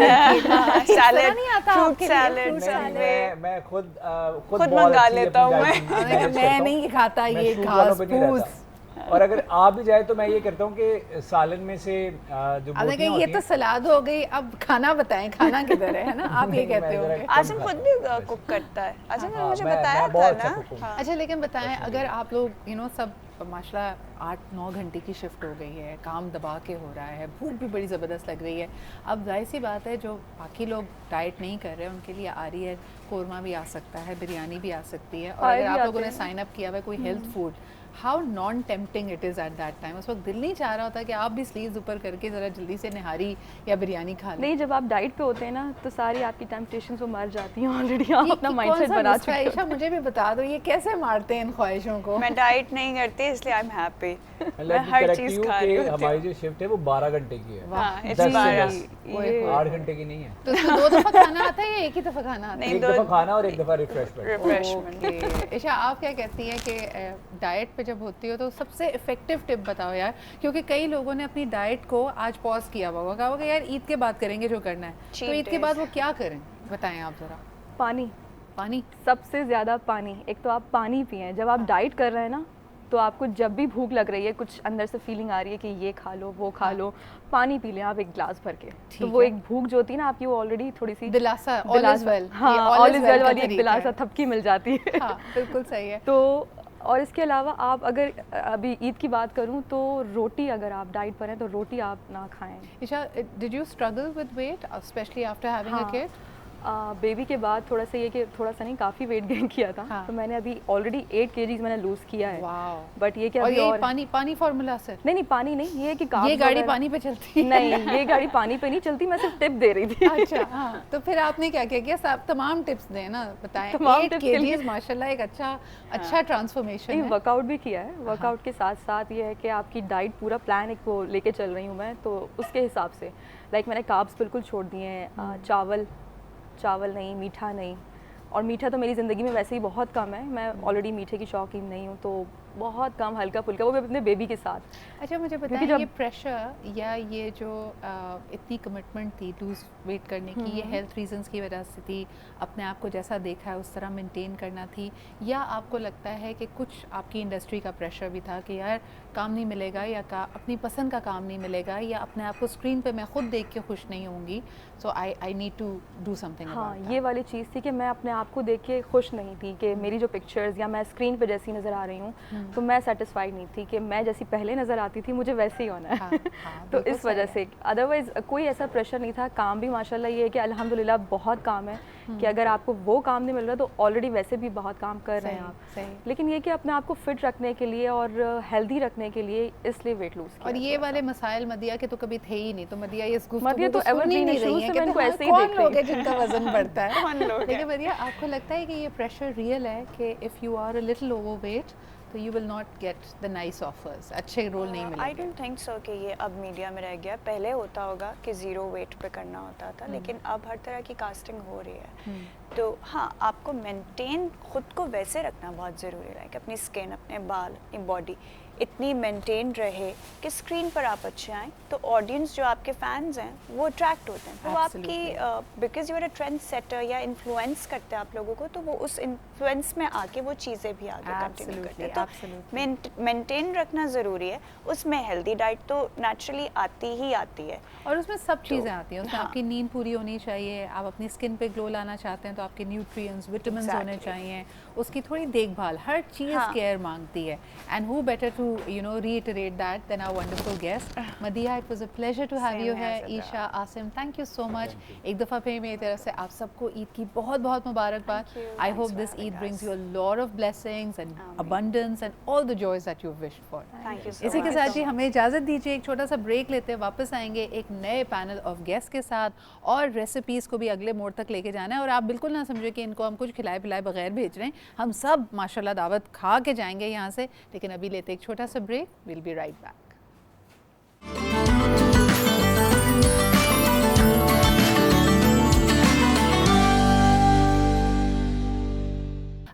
सैलेड, नहीं आता फ्रूट सैलेड? मैं खुद मंगा लेता हूँ। मैं नहीं खाता ये घास फूस। और अगर आ भी जाए तो मैं ये करता हूँ कि सालन में से जो बोटियां ये तो सलाद हो गई, अब खाना बताएं, खाना किधर है ना? आप ये कहते हो? आसिम खुद भी कुक करता है। आसिम ने मुझे बताया था ना। अच्छा, लेकिन बताएं, अगर आप लोग सब माशाल्लाह 8-9 घंटे की शिफ्ट हो गई है, काम दबा के हो रहा है, भूख भी बड़ी ज़बरदस्त लग रही है, अब जाहिर सी बात है जो बाकी लोग डाइट नहीं कर रहे हैं उनके लिए आ रही है, कौरमा भी आ सकता है, बिरयानी भी आ सकती है, और अगर आप लोगों ने साइन अप किया हुआ है कोई health food, how non tempting it is at that time? उस वक्त दिल नहीं चाह रहा होता कि आप भी स्लीव्स ऊपर करके ज़रा जल्दी से निहारी या बिरयानी खा लें? नहीं, जब आप डाइट पे होते हैं ना तो सारी आपकी टेम्पटेशंस वो मर जाती हैं ऑलरेडी। आप अपना माइंडसेट बना चुके हैं। आयशा, मुझे भी बता दो, ये कैसे मारते हैं इन ख्वाहिशों को? मैं डाइट नहीं करती, इसलिए आई एम हैप्पी। मैं हर चीज खा रही हूँ। हमारी जो शिफ्ट है वो 12 घंटे की है, 8 घंटे की नहीं है। तो इसमें 2 दफ़ा खाना आता है या एक ही दफ़ा खाना आता है? एक दफ़ा खाना और एक दफ़ा रिफ्रेशमेंट। ईशा, आप क्या कहती हैं कि डाइट पे जब होती हो तो सबसे इफेक्टिव टिप बताओ यार, क्योंकि कई लोगों ने अपनी डाइट को आज पॉज किया हुआ, कहा होगा यार ईद के बाद करेंगे जो करना है, तो ईद के बाद वो क्या करें, बताएं आप ज़रा। पानी, सबसे ज़्यादा पानी। एक तो आप पानी पिएं, जब आप डाइट कर रहे हैं ना तो आपको जब भी भूख लग रही है, कुछ अंदर से फीलिंग आ रही है कि ये खा लो वो खा लो, पानी पी लें आप 1 गिलास भर के, तो वो एक भूख जो होती है ना आपकी, वो ऑलरेडी थोड़ी सी दिलासा, ऑल इज वेल, हाँ, ऑल इज वेल वाली एक दिलासा थपकी मिल जाती है। हाँ, बिल्कुल सही है। तो और इसके अलावा आप अगर अभी ईद की बात करूं तो रोटी, अगर आप डाइट पर हैं तो रोटी आप ना खाएं। Isha, did you struggle with weight specially after having a kid? Baby के बाद थोड़ा सा ये कि थोड़ा सा नहीं काफ़ी वेट गेन किया था। हाँ। तो मैंने अभी ऑलरेडी 8 kgs मैंने लूज़ किया है। वाओ। बट ये कि और अभी ये और पानी फार्मूला से? नहीं पानी नहीं, ये है कि ये carbs गाड़ी वगैरह- पानी पे चलती है? नहीं, ये गाड़ी पानी पे नहीं चलती, मैं सिर्फ टिप दे रही थी। अच्छा हाँ, तो फिर आपने क्या किया? क्या आप तमाम टिप्स दें ना, बताएं। तमाम 8 tips के लिए- kgs माशाल्लाह एक अच्छा ट्रांसफॉर्मेशन नहीं, है। वर्कआउट भी किया है। वर्कआउट के साथ साथ ये है कि आपकी डाइट पूरा प्लान एक वो लेके चल रही हूँ मैं, तो उसके हिसाब से लाइक मैंने कार्ब्स बिल्कुल छोड़ दिए हैं। चावल नहीं, मीठा नहीं। और मीठा तो मेरी ज़िंदगी में वैसे ही बहुत कम है, मैं ऑलरेडी मीठे की शौकीन नहीं हूँ, तो बहुत कम हल्का फुल्का, वो भी अपने बेबी के साथ। अच्छा मुझे बताएं, क्योंकि जब- ये प्रेशर या ये जो इतनी कमिटमेंट थी लूज वेट करने की, ये हेल्थ रीजंस की वजह से थी, अपने आप को जैसा देखा है उस तरह मेंटेन करना थी, या आपको लगता है कि कुछ आपकी इंडस्ट्री का प्रेशर भी था कि यार काम नहीं मिलेगा, या अपनी पसंद का काम नहीं मिलेगा, या अपने आप को स्क्रीन पे मैं खुद देख के खुश नहीं होंगी, so I need to do something हाँ, अबाउट ये वाली चीज़ थी कि मैं अपने आप को देख के खुश नहीं थी कि मेरी जो पिक्चर्स या मैं स्क्रीन पे जैसी नज़र आ रही हूँ, तो मैं सेटिस्फाइड नहीं थी कि मैं जैसी पहले नज़र आती थी मुझे वैसे ही होना है। हाँ, तो बिल्कुल इस वजह सही से अदरवाइज़ कोई ऐसा प्रेशर नहीं था। काम भी माशाल्लाह ये है कि अल्हम्दुलिल्लाह बहुत काम है कि अगर आपको वो काम नहीं मिल रहा तो ऑलरेडी वैसे भी बहुत काम कर रहे हैं आप। सही। लेकिन ये कि अपने आप को फिट रखने के लिए और हेल्दी रखने के लिए इसलिए वेट लूज़ किया। और ये वाले मसाइल मदिया के तो कभी थे ही नहीं, तो मदिया इस मदिया गुफ्तगू तो को सुन ही evergreen है, नहीं शुरू रही से है मैं कि इनको हाँ, ऐसे ही कौन देख लोग रही है जिनका वजन बढ़ता है। कौन लोग लेकिन हैं? मदिया आपको लगता है कि ये प्रेशर रियल है कि if you are a little overweight तो you will not get the nice offers, अच्छे रोल नहीं आई मिलेंगे? डोंट थिंक सो कि ये अब मीडिया में रह गया। पहले होता होगा कि ज़ीरो वेट पे करना होता था, लेकिन अब हर तरह की कास्टिंग हो रही है। तो हाँ, आपको मेंटेन खुद को वैसे रखना बहुत ज़रूरी है, लाइक अपनी स्किन, अपने बाल, अपनी बॉडी इतनी मेंटेन रहे कि स्क्रीन पर आप अच्छे आएँ, तो ऑडियंस जो आपके फैंस हैं वो अट्रैक्ट होते हैं। तो वो आपकी because you are a trend setter या इन्फ्लुएंस करते हैं आप लोगों को, तो वो उस इन्फ्लुएंस में आके वो चीज़ें भी आगे कंटिन्यू करते हैं। तो मेंटेन रखना ज़रूरी है। उसमें हेल्दी डाइट तो नेचुरली आती ही आती है। और उसमें सब चीज़ें आती हैं, उसमें हाँ। आपकी नींद पूरी होनी चाहिए, आप अपनी स्किन पे ग्लो लाना चाहते हैं तो आपके न्यूट्रिएंट्स, विटामिन्स होने Exactly. चाहिए, उसकी थोड़ी देखभाल, हर चीज़ हाँ। केयर मांगती है। And who better to reiterate that than our wonderful guest Madiha. It was a pleasure to have Same you here, here. Sadra. Isha, Asim, thank you so much. एक दफ़ा फिर मेरी तरफ से आप सबको ईद की बहुत बहुत मुबारकबाद. Thank you. I Thanks hope for this having Eid brings us. you a lot of blessings and Ameen. abundance and all the joys that you've wished for. Thank you so इसी के much. साथ जी हमें इजाज़त दीजिए, एक छोटा सा break लेते हैं, वापस आएंगे एक नए पैनल ऑफ गेस्ट के साथ और रेसिपीज़ को भी अगले मोड़ तक लेके जाना है। और आप बिल्कुल ना समझे कि इनको हम कुछ खिलाए पिलाए बगैर भेज रहे हैं, हम सब माशाल्लाह दावत खा के जाएंगे यहाँ से। लेकिन अभी लेते एक छोटा सा break, will be right back.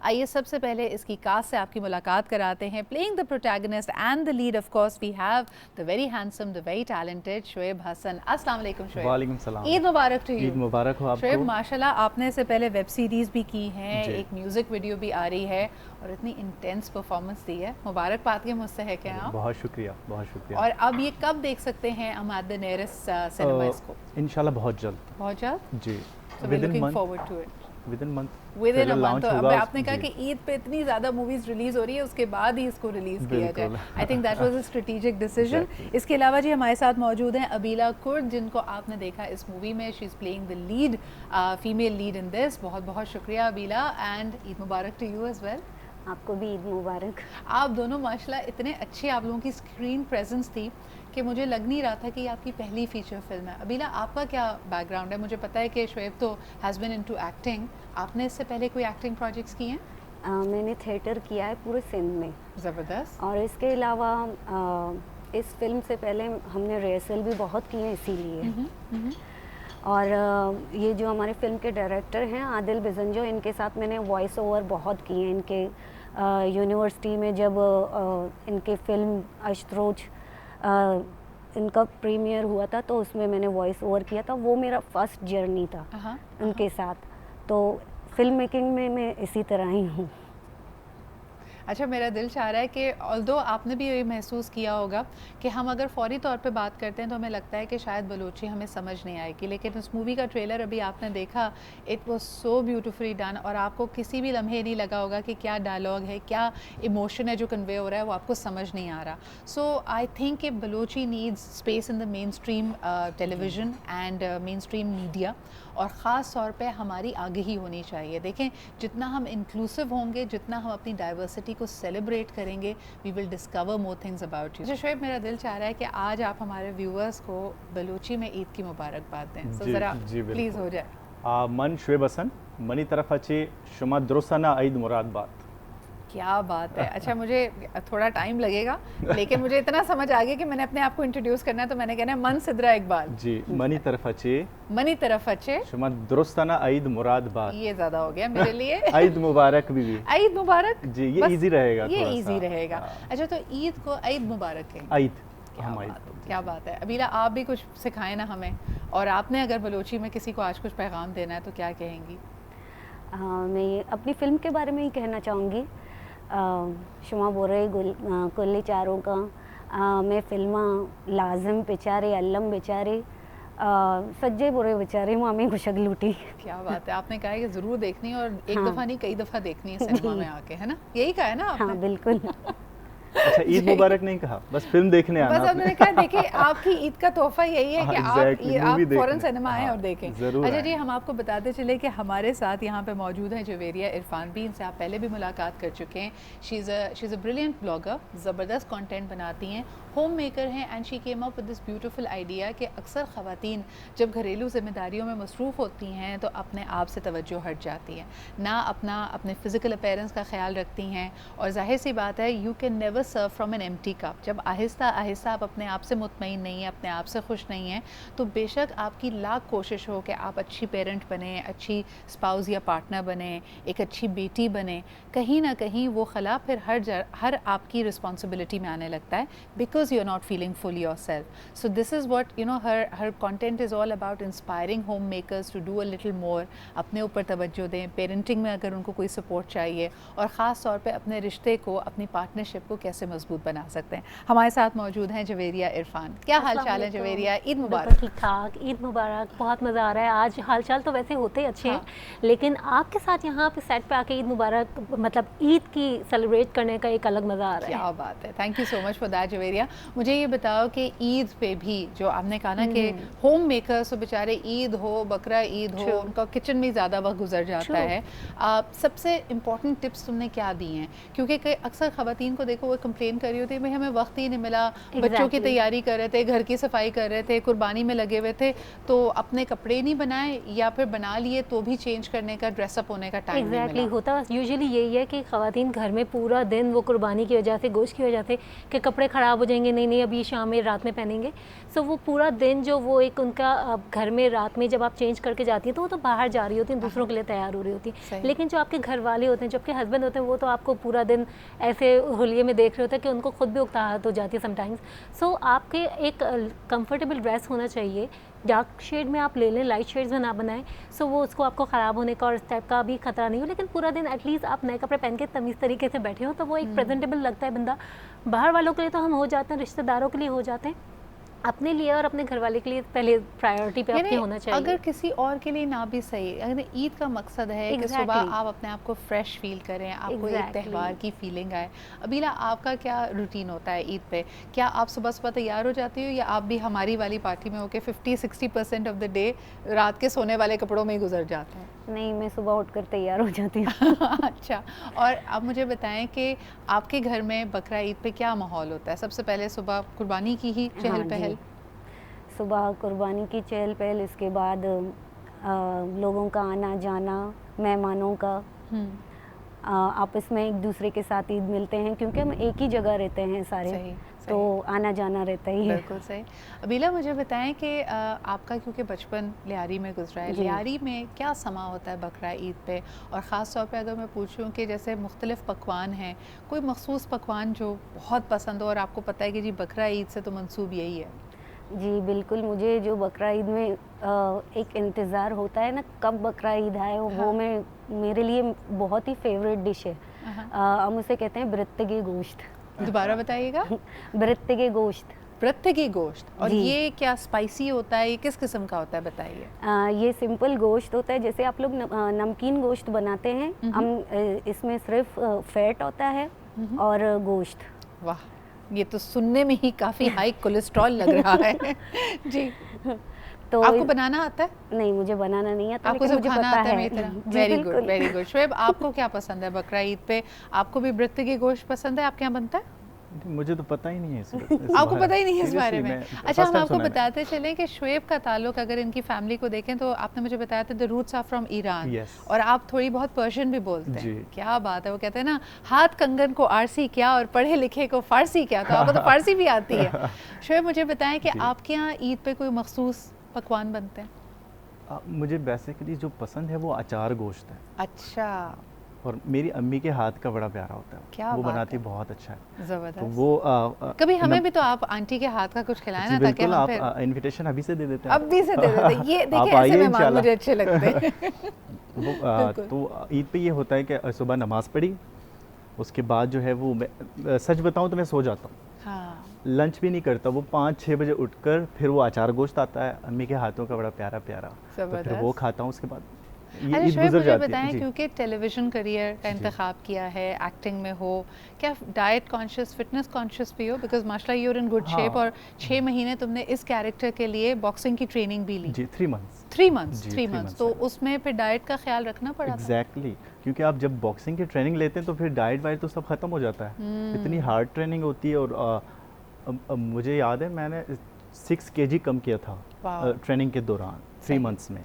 आइए सबसे पहले इसकी कास्ट से आपकी मुलाकात कराते हैं। Playing the protagonist and the lead of course we have the very handsome, the very talented Shoaib Hasan. अस्सलाम वालेकुम शोएब। वालेकुम सलाम। ईद मुबारक टू यू। ईद मुबारक हो आपको। शोएब माशाल्लाह आपने इससे पहले वेब सीरीज़ भी की हैं, जी। एक म्यूज़िक वीडियो भी आ रही है और इतनी इंटेंस परफॉर्मेंस दी है, मुबारकबाद के मुझसे है क्या आप? बहुत शुक्रिया, बहुत शुक्रिया। और अब ये कब देख सकते हैं हम एट द नियरेस्ट सिनेमा इसको? इंशाल्लाह बहुत जल्द। बहुत जल्द। जी, So we're looking forward to it. Within month Within a month। तो अब आपने कहा कि ईद पे इतनी ज़्यादा मूवीज़ रिलीज़ हो रही है, उसके बाद ही इसको रिलीज़ किया जाए। बिल्कुल। I think that was a strategic decision. Exactly. इसके अलावा जी हमारे साथ मौजूद हैं अबीला कुर्द, जिनको आपने देखा इस मूवी में, she is playing the lead, female lead in this. बहुत बहुत शुक्रिया Abeela, and Eid Mubarak to you as well. आपको भी ईद मुबारक। आप दोनों माशाल्लाह इतने अच्छे आप लोगों की स्क्रीन प्रेजेंस थी कि मुझे लग नहीं रहा था कि ये आपकी पहली फीचर फिल्म है। अबीला, आपका क्या बैकग्राउंड है? मुझे पता है कि शोएब तो हैज़ बिन इनटू एक्टिंग, आपने इससे पहले कोई एक्टिंग प्रोजेक्ट्स किए हैं? मैंने थिएटर किया है पूरे सिंध में, ज़बरदस्त। और इसके अलावा इस फिल्म से पहले हमने रिहर्सल भी बहुत की है इसीलिए। और ये जो हमारे फिल्म के डायरेक्टर हैं आदिल बिजंजो, इनके साथ मैंने वॉइस ओवर बहुत किए हैं। इनके यूनिवर्सिटी में जब इनके फिल्म अशत्रोज इनका प्रीमियर हुआ था तो उसमें मैंने वॉइस ओवर किया था। वो मेरा फर्स्ट जर्नी था उनके साथ। तो फिल्म मेकिंग में मैं इसी तरह ही हूँ। अच्छा, मेरा दिल चाह रहा है कि ऑल्दो आपने भी ये महसूस किया होगा कि हम अगर फौरी तौर पे बात करते हैं तो हमें लगता है कि शायद बलोची हमें समझ नहीं आएगी, लेकिन उस मूवी का ट्रेलर अभी आपने देखा, it was so beautifully done, और आपको किसी भी लम्हे नहीं लगा होगा कि क्या डायलॉग है, क्या इमोशन है जो कन्वे हो रहा है, वो आपको समझ नहीं आ रहा. सो आई थिंक कि Balochi needs space in the main stream television and main stream media, और ख़ास तौर पे हमारी आगे ही होनी चाहिए. देखें, जितना हम इंक्लूसिव होंगे, जितना हम अपनी डाइवर्सिटी को सेलिब्रेट करेंगे, we will discover more things about you. Shoaib, मेरा दिल चाह रहा है कि आज आप हमारे व्यूअर्स को बलूची में ईद की मुबारकबाद दें. सो ज़रा प्लीज़ हो जाए. मन शोएब हसन मनी तरफ अच्छे शुमा दुरुस्ताना ईद मुरादबाद. क्या बात है. अच्छा, मुझे थोड़ा टाइम लगेगा, लेकिन मुझे इतना समझ आ गया कि मैंने अपने आप को इंट्रोड्यूस करना है, तो मैंने कहना है मन सिद्रा इकबाल जी. मनी तरफ अच्छे शुमा दुरुस्ताना ईद मुरादबाद. ये ज़्यादा हो गया मेरे लिए. ईद मुबारक बीवी. ईद मुबारक जी, ये इजी रहेगा. ये इजी रहेगा. अच्छा, तो ईद को ईद मुबारक है. ईद. क्या बात है. अबीला, आप भी कुछ सिखाएं ना हमें, और आपने अगर बलोची में किसी को आज कुछ पैगाम देना है तो क्या कहेंगी? मैं अपनी फ़िल्म के बारे में ही कहना चाहूँगी. शुमा बोरे कुल्ली चारों का मैं फिल्मा लाजिम बेचारे अल्लम बेचारे सज्जे बुरे बेचारे मामी खुशक लूटी. क्या बात है. आपने कहा है कि ज़रूर देखनी है, और एक दफ़ा नहीं कई दफ़ा देखनी है सिनेमा में आके, है ना? यही कहा है ना आपने? हाँ बिल्कुल. अच्छा, ईद मुबारक नहीं कहा, बस फिल्म देखने आना. बस हमने कहा देखिए, आपकी ईद का तोहफा यही है कि आप फौरन सिनेमा आएँ और देखें. अच्छा जी, हम आपको बताते चले कि हमारे साथ यहाँ पे मौजूद हैं जवेरिया इरफान भी. इनसे आप पहले भी मुलाकात कर चुके हैं. She is a brilliant blogger, ज़बरदस्त कंटेंट बनाती हैं, होम मेकर हैं, and she came up with this beautiful idea कि अक्सर ख़वातीन जब घरेलू जिम्मेदारियों में मसरूफ़ होती हैं तो अपने आप से तवज्जो हट जाती है, ना अपने फ़िज़िकल अपीयरेंस का ख्याल रखती हैं, और जाहिर सी बात है, you can never serve from an empty cup. जब आहिस्ता आहिस्ता आप अपने आप से मुतमईन नहीं हैं, अपने आप से खुश नहीं हैं, तो बेशक आपकी लाख कोशिश हो कि आप अच्छी पेरेंट बने, अच्छी स्पाउस या पार्टनर बने, एक अच्छी बेटी बने, कहीं ना कहीं वो खला फिर हर आपकी रिस्पॉन्सिबिलिटी में आने लगता है, because you are not feeling full yourself. So this is what you know, her content is all about inspiring home makers to do a little more. अपने ऊपर तवज्जो दें, पेरेंटिंग में अगर उनको कोई सपोर्ट चाहिए, और ख़ास तौर पर अपने रिश्ते को, अपनी पार्टनरशिप को कैसे मजबूत बना सकते हैं. हमारे साथ मौजूद हैं जवेरिया इरफान. क्या हाल चाल है जवेरिया? ईद मुबारक. ठीक ठाक. ईद मुबारक. बहुत मज़ा आ रहा है. आज हाल चाल तो वैसे होते अच्छे हैं, लेकिन आपके साथ यहाँ पे सेट पे आके ईद मुबारक, मतलब ईद की सेलिब्रेट करने का एक अलग मज़ा आ रहा है. क्या बात है. Thank you so much for that Javeria. मुझे ये बताओ कि ईद पे भी जो आपने कहा ना कि होम मेकर्स तो बेचारे ईद हो, बकरा ईद हो, उनका किचन में ज़्यादा वक्त गुजर जाता है. सबसे इम्पोर्टेंट टिप्स तुमने क्या दी हैं? क्योंकि अक्सर ख़वातीन को देखो, वो कंप्लेन कर रही होती है, भाई हमें वक्त ही नहीं मिला, बच्चों की तैयारी कर रहे थे, घर की सफाई कर रहे थे, कुर्बानी में लगे हुए थे, तो अपने कपड़े नहीं बनाए, या फिर बना लिए तो भी चेंज करने का, ड्रेसअप होने का टाइम नहीं मिला. होता यूजुअली यही है कि ख़वातीन घर में पूरा दिन वो कुर्बानी की वजह से, गोश्त की वजह से, कि कपड़े ख़राब हो जाएंगे, नहीं अभी शाम में रात में पहनेंगे. सो वो पूरा दिन जो वो एक उनका घर में रात में जब आप चेंज करके जाती हैं तो वो तो बाहर जा रही होती हैं, दूसरों के लिए तैयार हो रही होती हैं. लेकिन जो आपके घर वाले होते हैं, जो आपके हस्बैंड होते हैं, वो तो आपको पूरा दिन ऐसे होलिये में देख रहे होते हैं कि उनको खुद भी उकताहट हो जाती है समटाइम्स. सो आपके एक कंफर्टेबल ड्रेस होना चाहिए. डार्क शेड में आप ले लें, लाइट शेड्स में ना बनाएं, सो वो उसको आपको ख़राब होने का और इस टाइप का भी खतरा नहीं हो. लेकिन पूरा दिन एटलीस्ट आप नए कपड़े पहन के तमीज़ तरीके से बैठे हो तो वो एक प्रेजेंटेबल लगता है बंदा. बाहर वालों के लिए तो हम हो जाते हैं, रिश्तेदारों के लिए हो जाते हैं, अपने लिए और अपने घर वाले के लिए पहले प्रायोरिटी पे आपके होना चाहिए. अगर किसी और के लिए ना भी सही, अगर ईद का मकसद है कि सुबह आप अपने आप को फ्रेश फील करें, आपको एक त्यौहार की फीलिंग आए. अबीला, आपका क्या रूटीन होता है ईद पे? क्या आप सुबह सुबह तैयार हो जाती हो, या आप भी हमारी वाली पार्टी में होकर 50-60% ऑफ द डे रात के सोने वाले कपड़ों में ही गुजर जाते हैं? नहीं, मैं सुबह उठकर तैयार हो जाती हूँ. अच्छा. और अब मुझे बताएं कि आपके घर में बकरा ईद पे क्या माहौल होता है? सबसे पहले सुबह कुर्बानी की ही चहल पहल? सुबह कुर्बानी की चहल पहल, इसके बाद लोगों का आना जाना, मेहमानों का, आपस में एक दूसरे के साथ ईद मिलते हैं, क्योंकि हम एक ही जगह रहते हैं सारे. सही. तो आना जाना रहता ही है. बिल्कुल सही. अबीला, मुझे बताएं कि आपका क्योंकि बचपन लियारी में गुजरा है, लियारी में क्या समा होता है बकरा ईद पे? और ख़ास तौर पे अगर मैं पूछूं कि जैसे मुख्तलिफ़ पकवान हैं, कोई मखसूस पकवान जो बहुत पसंद हो और आपको पता है कि जी बकरा ईद से तो मंसूब यही है? जी बिल्कुल. मुझे जो बकरा ईद में एक इंतज़ार होता है ना, कब बकरा ईद आए, वो मैं, मेरे लिए बहुत ही फेवरेट डिश है. हम उसे कहते हैं बृत्तगी गोश्त। दोबारा बताइएगा। बृत्तगी गोश्त। बृत्तगी गोश्त। और जी। ये क्या स्पाइसी होता है, ये किस किस्म का होता है बताइए। ये सिंपल गोश्त होता है, जैसे आप लोग नमकीन गोश्त बनाते हैं, हम इसमें सिर्फ फैट होता है और गोश्त। वाह, ये तो सुनने में ही काफ़ी हाई कोलेस्ट्रॉल लग रहा है। जी। तो आपको बनाना आता है? नहीं, मुझे बनाना नहीं आता, आपको लेकिन सब मुझे खाना पता आता है है। मेरी तरह? जी, वेरी गुड, बिल्कुल। Very good. शोएब, आपको क्या पसंद है बकरा ईद पे? आपको भी बृत्तगी गोश्त पसंद है? आपके यहाँ बनता है? मुझे तो पता ही नहीं है आपको पता ही नहीं है इस बारे में? अच्छा, हम आपको सुना है। बताते चलें कि शोएब का ताल्लुक अगर इनकी फैमिली को देखें तो आपने मुझे बताया था the roots are from Iran. Yes. और आप थोड़ी बहुत पर्शियन भी बोलते हैं। जी। क्या बात है, वो कहते हैं ना, हाथ कंगन को आरसी क्या और पढ़े लिखे को फारसी क्या, तो आपको तो फारसी भी आती है। शोएब, मुझे बताएं कि जी। आपके यहाँ ईद पे कोई मखसूस पकवान बनते हैं? मुझे बेसिकली जो पसंद है वो अचार गोश्त है, अच्छा, और मेरी अम्मी के हाथ का बड़ा प्यारा होता है। क्या वो बात बनाती है। बहुत अच्छा है। जबरदस्त। तो वो कभी हमें भी तो आप आंटी के हाथ का कुछ खिलाएं ना, जी ताकि बिल्कुल, हम आप फिर इनविटेशन अभी से दे देते हैं। अब भी से दे देते। ये आप देखिए, ऐसे आइए मेहमान इंशाल्लाह। मुझे अच्छे लगते हैं। वो तो ईद पे ये होता है कि सुबह नमाज पढ़ी, उसके बाद जो है वो मैं सच बताऊं तो मैं सो जाता हूँ, हाँ, लंच भी नहीं करता। वो 5-6 बजे उठकर फिर वो अचार गोश्त आता है अम्मी के हाथों का, बड़ा प्यारा प्यारा, तो फिर वो खाता हूँ। उसके बाद ये अच्छा ईद शोएब, गुजर मुझे जाती है। बताएं, जी। क्योंकि टेलीविज़न करियर का इंतखाब किया है, एक्टिंग में हो, क्या डाइट कॉन्शियस, फिटनेस कॉन्शियस भी हो? बिकॉज माशाल्लाह you are in good shape, हाँ। और 6 महीने तुमने इस कैरेक्टर के लिए बॉक्सिंग की ट्रेनिंग भी ली। जी 3 मंथ्स। 3 मंथ्स, जी, 3 3 मंथ्स। months तो है। उसमें फिर डाइट का ख्याल रखना पड़ा था? एग्जैक्टली, क्योंकि आप जब बॉक्सिंग की ट्रेनिंग लेते हैं तो फिर डाइट वाइट तो सब खत्म हो जाता है। इतनी हार्ड ट्रेनिंग होती है। और मुझे याद है मैंने 6 kg कम किया था ट्रेनिंग के दौरान 3 मंथ्स में।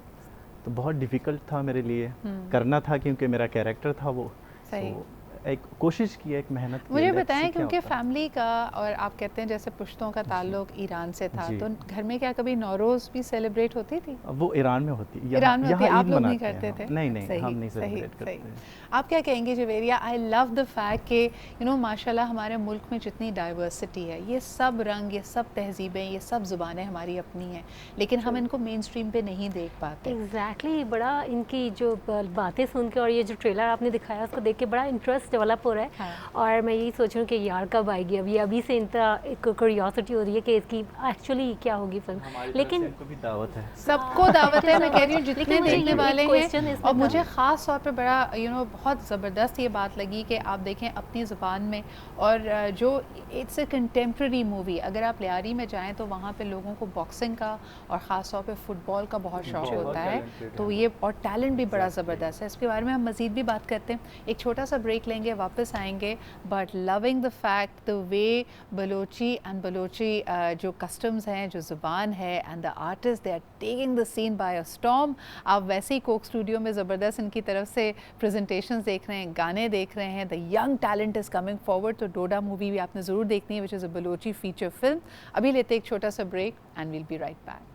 तो बहुत डिफ़िकल्ट था मेरे लिए, करना था क्योंकि मेरा कैरेक्टर था वो। सही। तो एक कोशिश की, एक मेहनत की। मुझे let's see बताएं, क्या क्योंकि होता है। फैमिली का, और आप कहते हैं जैसे पुश्तों का ताल्लुक ईरान से था, जी। तो घर में क्या कभी नौरोज़ भी सेलिब्रेट होती थी? वो ईरान में होती है, ईरान में होती है, यहाँ आप ईद लोग नहीं मनाते हैं करते हम। थे? नहीं नहीं, सही, हम नहीं सही, सेलिब्रेट सही। करते हैं। आप क्या कहेंगे Javeria? I love the fact कि यू नो माशाल्लाह हमारे मुल्क में जितनी डाइवर्सिटी है, ये सब रंग, ये सब तहजीबें, ये सब ज़ुबानें हमारी अपनी हैं, लेकिन हम इनको मेन स्ट्रीम पे नहीं देख पाते। एग्जैक्टली बड़ा इनकी जो बातें सुन के और ये जो ट्रेलर आपने दिखाया उसको देख के बड़ा इंटरेस्ट डेवलप हो रहा है। हाँ। और मैं यही सोच रही हूँ कि यार कब आएगी, अभी से इनका एक क्यूरियोसिटी हो रही है कि इसकी एक्चुअली क्या होगी फिल्म। लेकिन इनको भी दावत है। सबको दावत है, मैं कह रही हूँ जितने लेकिन मुझे देखने एक वाले question हैं। इसमें और था। मुझे ख़ास तौर पे बड़ा बहुत ज़बरदस्त ये बात लगी कि आप देखें अपनी ज़ुबान में, और जो इट्स ए कंटेम्प्रेरी मूवी। अगर आप लियारी में जाएं तो वहाँ पे लोगों को बॉक्सिंग का और ख़ास तौर पे फुटबॉल का बहुत शौक बहुत होता है, talented तो हैं। ये और टैलेंट भी बड़ा ज़बरदस्त है। इसके बारे में हम मज़ीद भी बात करते हैं। एक छोटा सा ब्रेक लेंगे, वापस आएंगे। But loving the fact the way Balochi and Balochi जो कस्टम्स हैं, जो ज़ुबान है, and the artist, they are taking the scene by a storm. आप वैसे ही कोक स्टूडियो में ज़बरदस्त इनकी तरफ से प्रेजेंटेशंस देख रहे हैं, गाने देख रहे हैं। The young talent is coming forward. तो डोडा मूवी भी आपने ज़रूर देखनी है, which is a Balochi feature film. अभी लेते एक छोटा सा break and we'll be right back.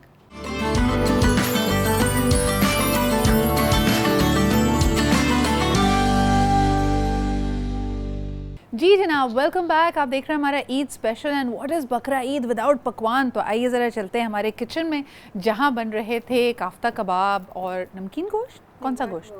जी जनाब, वेलकम बैक। आप देख रहे हैं हमारा Eid special. And what is Bakra Eid without पकवान। तो आइए ज़रा चलते हैं हमारे किचन में, जहां बन रहे थे काफ्ता कबाब और नमकीन गोश्त। कौन सा गोश्त?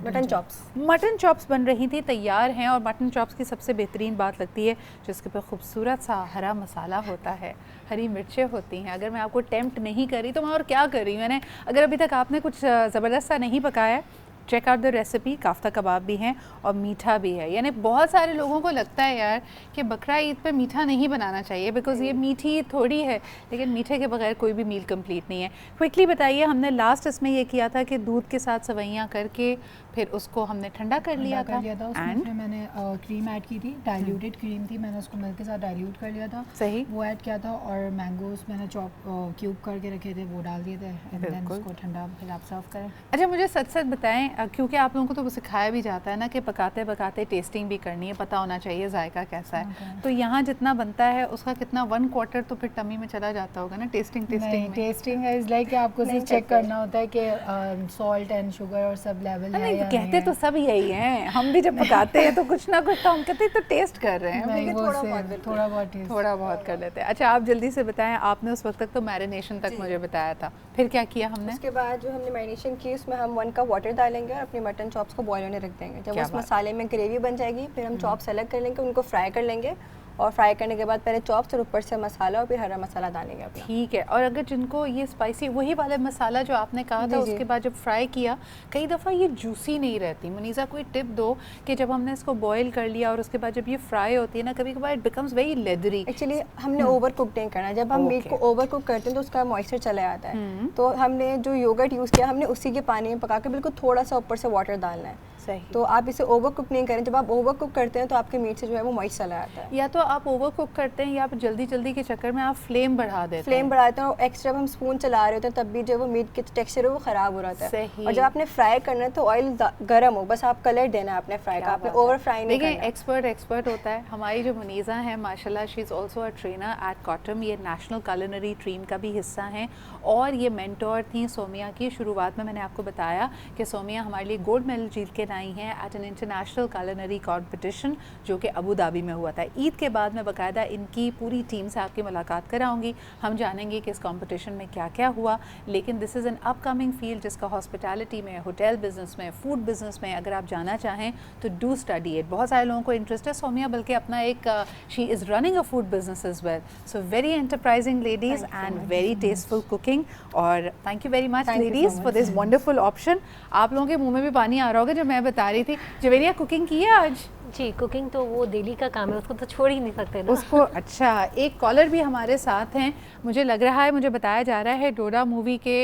Mutton chops. मटन चॉप्स बन रही थी, तैयार हैं। और मटन चॉप्स की सबसे बेहतरीन बात लगती है जिसके ऊपर खूबसूरत सा हरा मसाला होता है, हरी मिर्चें होती हैं। अगर मैं आपको टेम्प्ट नहीं करी तो मैं और क्या कर रही हूँ। मैंने, अगर अभी तक आपने कुछ ज़बरदस्त सा नहीं पकाया है, चेक आउट द रेसिपी। काफ्ता कबाब भी हैं और मीठा भी है। यानी बहुत सारे लोगों को लगता है यार कि बकरा ईद पे मीठा नहीं बनाना चाहिए, बिकॉज ये मीठी थोड़ी है, लेकिन मीठे के बगैर कोई भी मील कंप्लीट नहीं है। क्विकली बताइए, हमने लास्ट इसमें ये किया था कि दूध के साथ सवैयाँ करके फिर उसको हमने ठंडा कर लिया था। उसमें एंड फिर मैंने क्रीम ऐड की थी, डाइल्यूटेड क्रीम थी, मैंने उसको मिल्क के साथ डाइल्यूट कर लिया था, सही, वो ऐड किया था। और मैंगोस मैंने चॉप क्यूब करके रखे थे, वो डाल दिए थे। एंड देन बिल्कुल। उसको ठंडा फिर आप सर्व करें। अच्छा, मुझे सच सच बताएं, क्योंकि आप लोगों को तो सिखाया भी जाता है ना कि पकाते पकाते टेस्टिंग भी करनी है, पता होना चाहिए जायका कैसा है। तो यहाँ जितना बनता है उसका कितना 1/4 तो फिर टमी में चला जाता होगा ना टेस्टिंग टेस्टिंग इज़ लाइक कि आपको सिर्फ चेक करना होता है कि सॉल्ट एंड शुगर और सब लेवल है या आ रही कहते हैं। तो सब यही हैं, हम भी जब पकाते हैं तो कुछ ना कुछ तो हम कहते हैं तो टेस्ट कर रहे हैं, नहीं, लेकिन वो थोड़ा से बहुत बिल्कुल। थोड़ा बहुत टेस्ट। थोड़ा बहुत कर लेते हैं। अच्छा आप जल्दी से बताएं, आपने उस वक्त तक तो मैरिनेशन तक मुझे बताया था, फिर क्या किया हमने? उसके बाद जो हमने मैरिनेशन की उसमें हम 1 कप वाटर डालेंगे और अपनी मटन चॉप्स को बॉईल होने रख देंगे। जब क्या उस बात। मसाले में ग्रेवी बन जाएगी फिर हम चॉप्स अलग कर लेंगे, उनको फ्राई कर लेंगे और फ्राई करने के बाद पहले चॉप्स और ऊपर से मसाला और फिर हरा मसाला डालेंगे अपना। ठीक है। और अगर जिनको ये स्पाइसी वही वाला मसाला जो आपने कहा था जी, जी। उसके बाद जब फ्राई किया, कई दफ़ा ये जूसी नहीं रहती। मुनीज़ा कोई टिप दो कि जब हमने इसको बॉईल कर लिया और उसके बाद जब ये फ्राई होती है ना, कभी कभार it becomes very leathery. Actually हमने ओवर कुक नहीं करना, जब हम मीट को Okay. ओवर कुक करते हैं तो उसका मॉइस्चर चला जाता है। तो हमने जो योगर्ट यूज़ किया हमने उसी के पानी में पका के बिल्कुल थोड़ा सा ऊपर से वाटर डालना है। सही। तो आप इसे ओवर कुक नहीं करें, जब आप ओवर कुक करते हैं तो आपके मीट से जो है वो मॉइस्चर चला जाता है। या तो आप ओवर कुक करते हैं या आप जल्दी जल्दी के चक्कर में आप फ्लेम बढ़ा देते फ्लेम हैं। बढ़ाते हैं और एक्स्ट्रा हम स्पून चला रहे होते हैं तब भी जो वो मीट के टेक्सचर है वो ख़राब हो रहा है। सही। और जब आपने फ्राई करना है तो ऑयल गर्म हो, बस आप कलर देना है अपने फ्राई का, आपने ओवर फ्राई नहीं देखिए करना। एक्सपर्ट होता है। हमारी जो मुनीज़ा है माशाल्लाह, she is also a trainer at COTHM, ये नेशनल culinary टीम का भी हिस्सा हैं और ये मेंटोर थी सोमिया की। शुरुआत में मैंने आपको बताया कि सोमिया हमारे लिए गोल्ड मेडल जीत के लाई हैं at an international culinary competition जो कि अबू धाबी में हुआ था। ईद के बाद मैं बाकायदा इनकी पूरी टीम से आपकी मुलाकात कराऊंगी, हम जानेंगे कि इस कॉम्पिटिशन में क्या क्या हुआ। लेकिन this is an upcoming field जिसका हॉस्पिटैलिटी में, होटल बिजनेस में, फूड बिजनेस में अगर आप जाना चाहें तो डू स्टडी इट। बहुत सारे लोगों को इंटरेस्ट है। सोमिया बल्कि अपना एक she is running a food business as well. So very enterprising ladies and very tasteful cooking. और thank you very much Thank you so ladies for this wonderful option. आप लोगों के मुंह में भी पानी आ रहा होगा जब मैं बता रही थी। जवेरिया कुकिंग की है आज? जी, कुकिंग तो वो डेली का काम है, उसको तो छोड़ ही नहीं सकते ना। उसको अच्छा, एक कॉलर भी हमारे साथ हैं। मुझे लग रहा है, मुझे बताया जा रहा है डोडा मूवी के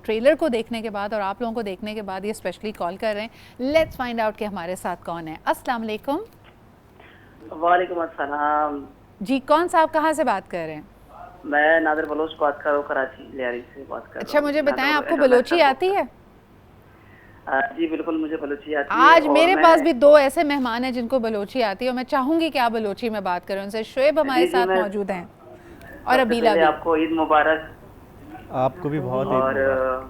ट्रेलर को देखने के बाद और आप लोगों को देखने के बाद ये स्पेशली कॉल कर रहे हैं। लेट्स फाइंड आउट कि हमारे साथ कौन है। अस्सलाम वालेकुम। वालेकुम अस्सलाम। जी, कौन साहब कहाँ से बात कर रहे हैं? मैं नादिर बलोच बात कर रहा हूँ, कराची लियारी से बात कर रहा हूँ। अच्छा मुझे बताएं, नादिर आपको इंटरनेशनल बलोची आती है? जी बिल्कुल, मुझे बलोची आती है। आज और मेरे मैं- पास भी दो ऐसे मेहमान हैं जिनको बलोची आती है और मैं चाहूंगी कि आप बलोची में बात करें उनसे। शुएब हमारे जी, साथ मैं- मौजूद हैं और सबसे अबीला पहले भी। आपको ईद मुबारक। आपको भी बहुत ईद और मुबारक।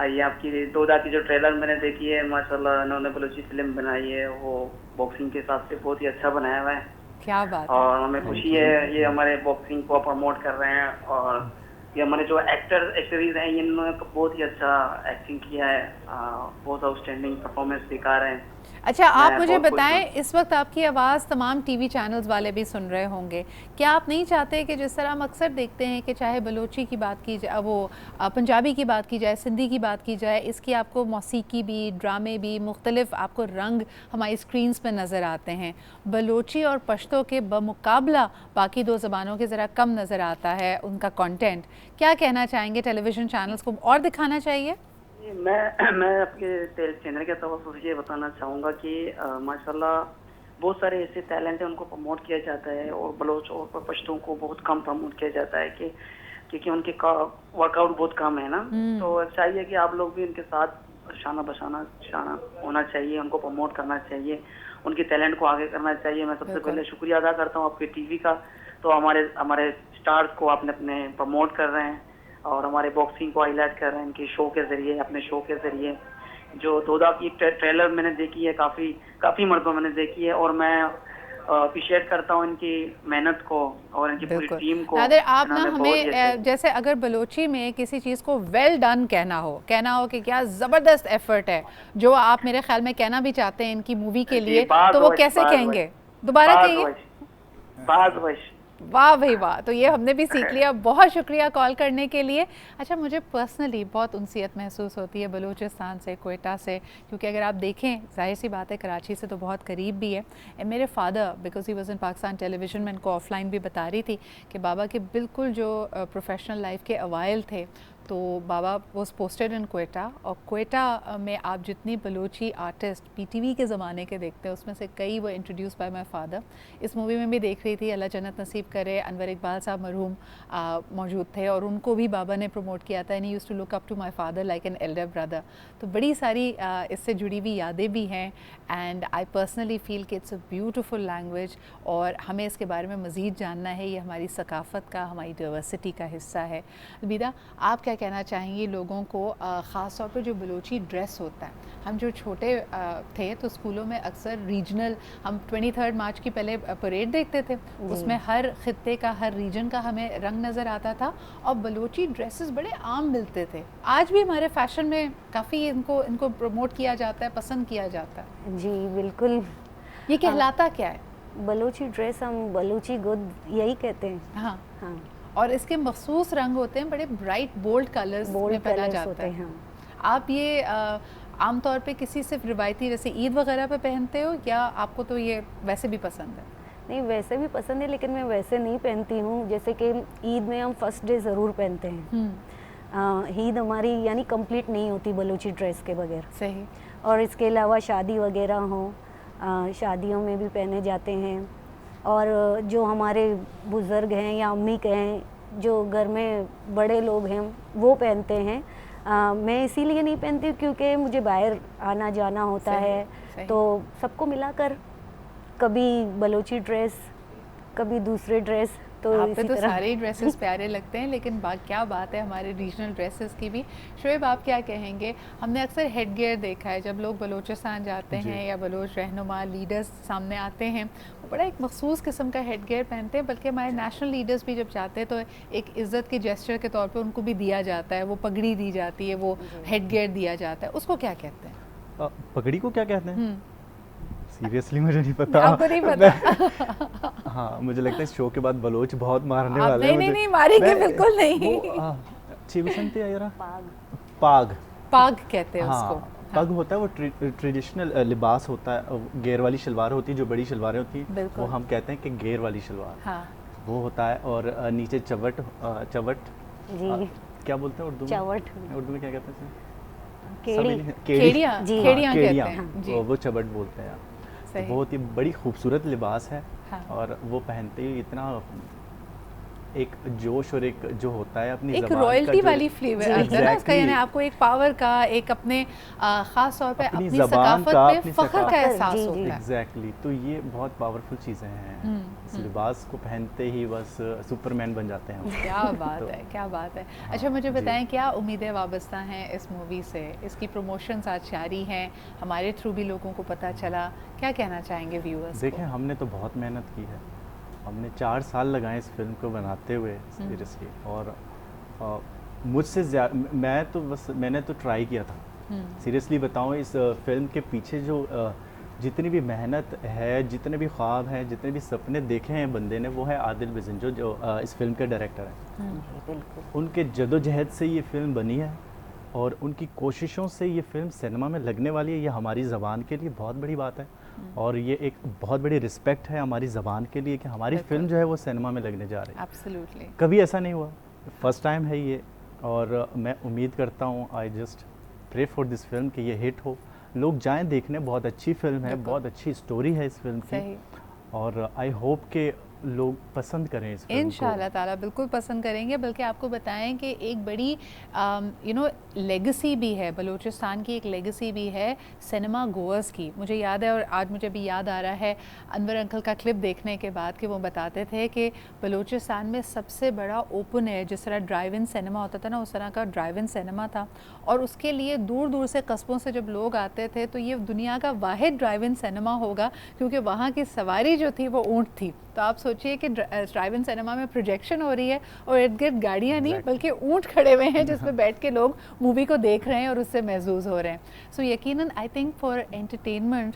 ये आपकी दोदा की जो ट्रेलर मैंने देखी है, माशाल्लाह इन्होंने बलोची फिल्म बनाई है, वो बॉक्सिंग के हिसाब से बहुत ही अच्छा बनाया हुआ है क्या बात है। और हमें खुशी है ये हमारे बॉक्सिंग को प्रमोट कर रहे हैं। और ये हमारे जो एक्टरीज हैं इन्होंने बहुत ही अच्छा एक्टिंग किया है, बहुत आउटस्टैंडिंग परफॉर्मेंस दिखा रहे हैं। अच्छा आप मैं मुझे बहुत खुश बताएं, हूँ। इस वक्त आपकी आवाज़ तमाम टीवी चैनल्स वाले भी सुन रहे होंगे। क्या आप नहीं चाहते कि जिस तरह हम अक्सर देखते हैं कि चाहे बलोची की बात की जाए, वो पंजाबी की बात की जाए, सिंधी की बात की जाए, इसकी आपको मौसीकी भी, ड्रामे भी, मुख्तलिफ आपको रंग हमारी स्क्रीन्स पर नज़र आते हैं। बलोची और पश्तो के बमुकाबला बाकी दो ज़बानों के ज़रा कम नज़र आता है उनका कंटेंट। क्या कहना चाहेंगे, टेलीविज़न चैनल्स को और दिखाना चाहिए? मैं आपके चैनल के तवज्जो से ये बताना चाहूँगा कि माशाल्लाह बहुत सारे ऐसे टैलेंट हैं उनको प्रमोट किया जाता है और बलोच और पश्तों को बहुत कम प्रमोट किया जाता है कि क्योंकि उनके वर्कआउट बहुत कम है ना। तो चाहिए कि आप लोग भी उनके साथ शाना होना चाहिए, उनको प्रमोट करना चाहिए, उनके टैलेंट को आगे करना चाहिए। मैं सबसे पहले शुक्रिया अदा करता हूँ आपके टीवी का, तो हमारे स्टार्स को आपने अपने प्रमोट कर रहे हैं और हमारे बॉक्सिंग को हाईलाइट कर रहे हैं इनके शो के जरिए, अपने शो के जरिए। जो दोदा की ट्रेलर मैंने देखी है, काफी मरतबा मैंने देखी है और मैं अप्रिशिएट करता हूँ इनकी मेहनत को और इनकी पूरी टीम को। नादिर आप ना इन्होंने बहुत ही हमें जैसे अगर बलोची में किसी चीज़ को वेल डन कहना हो कि क्या ज़बरदस्त एफर्ट है जो आप मेरे ख्याल में कहना भी चाहते हैं इनकी मूवी के लिए, तो वो कैसे कहेंगे? दोबारा कहिए। वाह भाई वाह, तो ये हमने भी सीख लिया। बहुत शुक्रिया कॉल करने के लिए। अच्छा मुझे पर्सनली बहुत उनसियत महसूस होती है बलूचिस्तान से, कोयटा से, क्योंकि अगर आप देखें जाहिर सी बात है कराची से तो बहुत करीब भी है। मेरे father because he was in Pakistan television, मैं इनको ऑफलाइन भी बता रही थी कि बाबा के बिल्कुल जो प्रोफेशनल लाइफ के अवाइल थे तो बाबा वॉज पोस्टेड इन कोयटा, और कोयटा में आप जितनी बलूची आर्टिस्ट पीटीवी के ज़माने के देखते हैं उसमें से कई वो इंट्रोड्यूस बाय माय फादर। इस मूवी में भी देख रही थी, अल्लाह जन्नत नसीब करे, अनवर इकबाल साहब मरहूम मौजूद थे और उनको भी बाबा ने प्रमोट किया था। And he used to look up to my father like an elder brother. तो बड़ी सारी इससे जुड़ी हुई यादें भी हैं एंड आई पर्सनली फील कि इट्स अ ब्यूटिफुल लैंग्वेज और हमें इसके बारे में मज़ीद जानना है। ये हमारी सकाफ़त का, हमारी डाइवर्सिटी का हिस्सा है। अलविदा, आप क्या कहना चाहेंगी लोगों को, ख़ास तौर पे जो बलोची ड्रेस होता है? हम जो छोटे थे तो स्कूलों में अक्सर रीजनल, हम 23 मार्च की पहले परेड देखते थे, उसमें हर खित्ते का, हर रीजन का हमें रंग नज़र आता था और बलोची ड्रेसेस बड़े आम मिलते थे। आज भी हमारे फैशन में काफ़ी इनको प्रमोट किया जाता है, पसंद किया जाता है। जी बिल्कुल। ये कहलाता क्या है? बलूची ड्रेस हम बलूची गुद यही कहते हैं। हाँ हाँ, और इसके मखसूस रंग होते हैं, बड़े ब्राइट बोल्ड कलर्स में पहना जाता है। हाँ। आप ये आमतौर पे किसी सिर्फ रिवायती जैसे ईद वगैरह पे पहनते हो या आपको तो ये वैसे भी पसंद है? नहीं, वैसे भी पसंद है लेकिन मैं वैसे नहीं पहनती हूँ। जैसे कि ईद में हम फर्स्ट डे ज़रूर पहनते हैं। ईद हमारी यानी कंप्लीट नहीं होती बलूची ड्रेस के बगैर। सही। और इसके अलावा शादी वगैरह हो, शादियों में भी पहने जाते हैं। और जो हमारे बुज़ुर्ग हैं या अम्मी कहें, जो घर में बड़े लोग हैं वो पहनते हैं। मैं इसीलिए नहीं पहनती हूँ क्योंकि मुझे बाहर आना जाना होता है। तो सबको मिलाकर कभी बलोची ड्रेस, कभी दूसरे ड्रेस, तो आप पे इसी तो तरह सारे ही ड्रेसेस प्यारे लगते हैं, लेकिन क्या बात है हमारे रीजनल ड्रेसेस की भी। शोएब, आप क्या कहेंगे? हमने अक्सर हेड गियर देखा है जब लोग बलूचिस्तान जाते हैं या बलोच रहनुमा लीडर्स सामने आते हैं, वो बड़ा एक मखसूस किस्म का हेड गियर पहनते हैं। बल्कि हमारे नेशनल लीडर्स भी जब जाते हैं तो एक इज़्ज़त के जेस्चर के तौर पर उनको भी दिया जाता है, वो पगड़ी दी जाती है, वो हेड गियर दिया जाता है। उसको क्या कहते हैं? पगड़ी को क्या कहते हैं? सीरियसली मुझे नहीं पता। आपको नहीं पता? हाँ, मुझे लगता है इस शो के बाद बलोच बहुत मारने वाले हैं। नहीं मारेंगे बिल्कुल नहीं। पाग पाग कहते हैं हाँ, उसको। पग होता है, वो ट्रेडिशनल लिबास होता है। घेर वाली शलवार होती है, जो बड़ी शलवारें होती हैं वो हम कहते हैं कि घेर वाली शलवार। हाँ। वो होता है। और नीचे चवट जी। क्या बोलते हैं उर्दू में? चवट। उर्दू में क्या कहते हैं? खेड़ियाँ कहते हैं जी। वो चवट बोलते हैं। तो बहुत ही बड़ी खूबसूरत लिबास है। हाँ। और वो पहनते ही इतना एक जोश और एक जो होता है अपनी एक रॉयल्टी वाली फ्लेवर आता है ना उसका, यानी आपको एक पावर का, एक अपने खास तौर पे अपनी सकाफत पे फख्र का एहसास होता है। एग्जैक्टली। तो ये बहुत पावरफुल चीज़ें हैं। इस लिबास को पहनते ही बस सुपरमैन बन जाते हैं। क्या बात है, क्या बात है। अच्छा, मुझे बताएं क्या उम्मीदें वाबस्ता हैं इस मूवी से? इसकी प्रमोशंस आज जारी हैं, हमारे थ्रू भी लोगों को पता चला, क्या कहना चाहेंगे व्यूअर्स? देखें, हमने तो बहुत मेहनत की है। हमने 4 साल लगाए इस फिल्म को बनाते हुए सीरियसली। और मुझसे मैंने तो ट्राई किया था। सीरियसली बताऊं, इस फिल्म के पीछे जो जितनी भी मेहनत है, जितने भी ख्वाब हैं, जितने भी सपने देखे हैं बंदे ने, वो है आदिल बिजंजो जो इस फिल्म के डायरेक्टर हैं। उनके जदोजहद से ये फिल्म बनी है और उनकी कोशिशों से ये फिल्म सिनेमा में लगने वाली है। ये हमारी ज़बान के लिए बहुत बड़ी बात है और ये एक बहुत बड़ी रिस्पेक्ट है हमारी ज़बान के लिए कि हमारी फिल्म जो है वो सिनेमा में लगने जा रही है। एब्सोल्युटली। कभी ऐसा नहीं हुआ, फर्स्ट टाइम है ये। और मैं उम्मीद करता हूँ, I just pray for this film कि ये हिट हो, लोग जाएं देखने। बहुत अच्छी फिल्म है, बहुत अच्छी स्टोरी है इस फिल्म की। और आई होप के लोग पसंद करें इस फिल्म को। इंशाल्लाह ताला बिल्कुल पसंद करेंगे। बल्कि आपको बताएं कि एक बड़ी लेगेसी भी है, बलूचिस्तान की एक लेगेसी भी है सिनेमा गोअर्स की। मुझे याद है, और आज मुझे भी याद आ रहा है अनवर अंकल का क्लिप देखने के बाद, कि वो बताते थे कि बलूचिस्तान में सबसे बड़ा ओपन एयर, जिस तरह ड्राइव इन सिनेमा होता था ना, उस तरह का ड्राइव इन सिनेमा था। और उसके लिए दूर दूर से कस्बों से जब लोग आते थे तो ये दुनिया का वाहिद ड्राइव इन सिनेमा होगा, क्योंकि वहाँ की सवारी जो थी वो ऊँट थी। तो आप सोचिए कि ड्राइव इन सिनेमा में प्रोजेक्शन हो रही है और इर्द गिर्द गाड़ियाँ नहीं बल्कि ऊँट खड़े हुए हैं जिसमें बैठ के लोग मूवी को देख रहे हैं और उससे महसूस हो रहे हैं। सो यकीनन आई थिंक फॉर एंटरटेनमेंट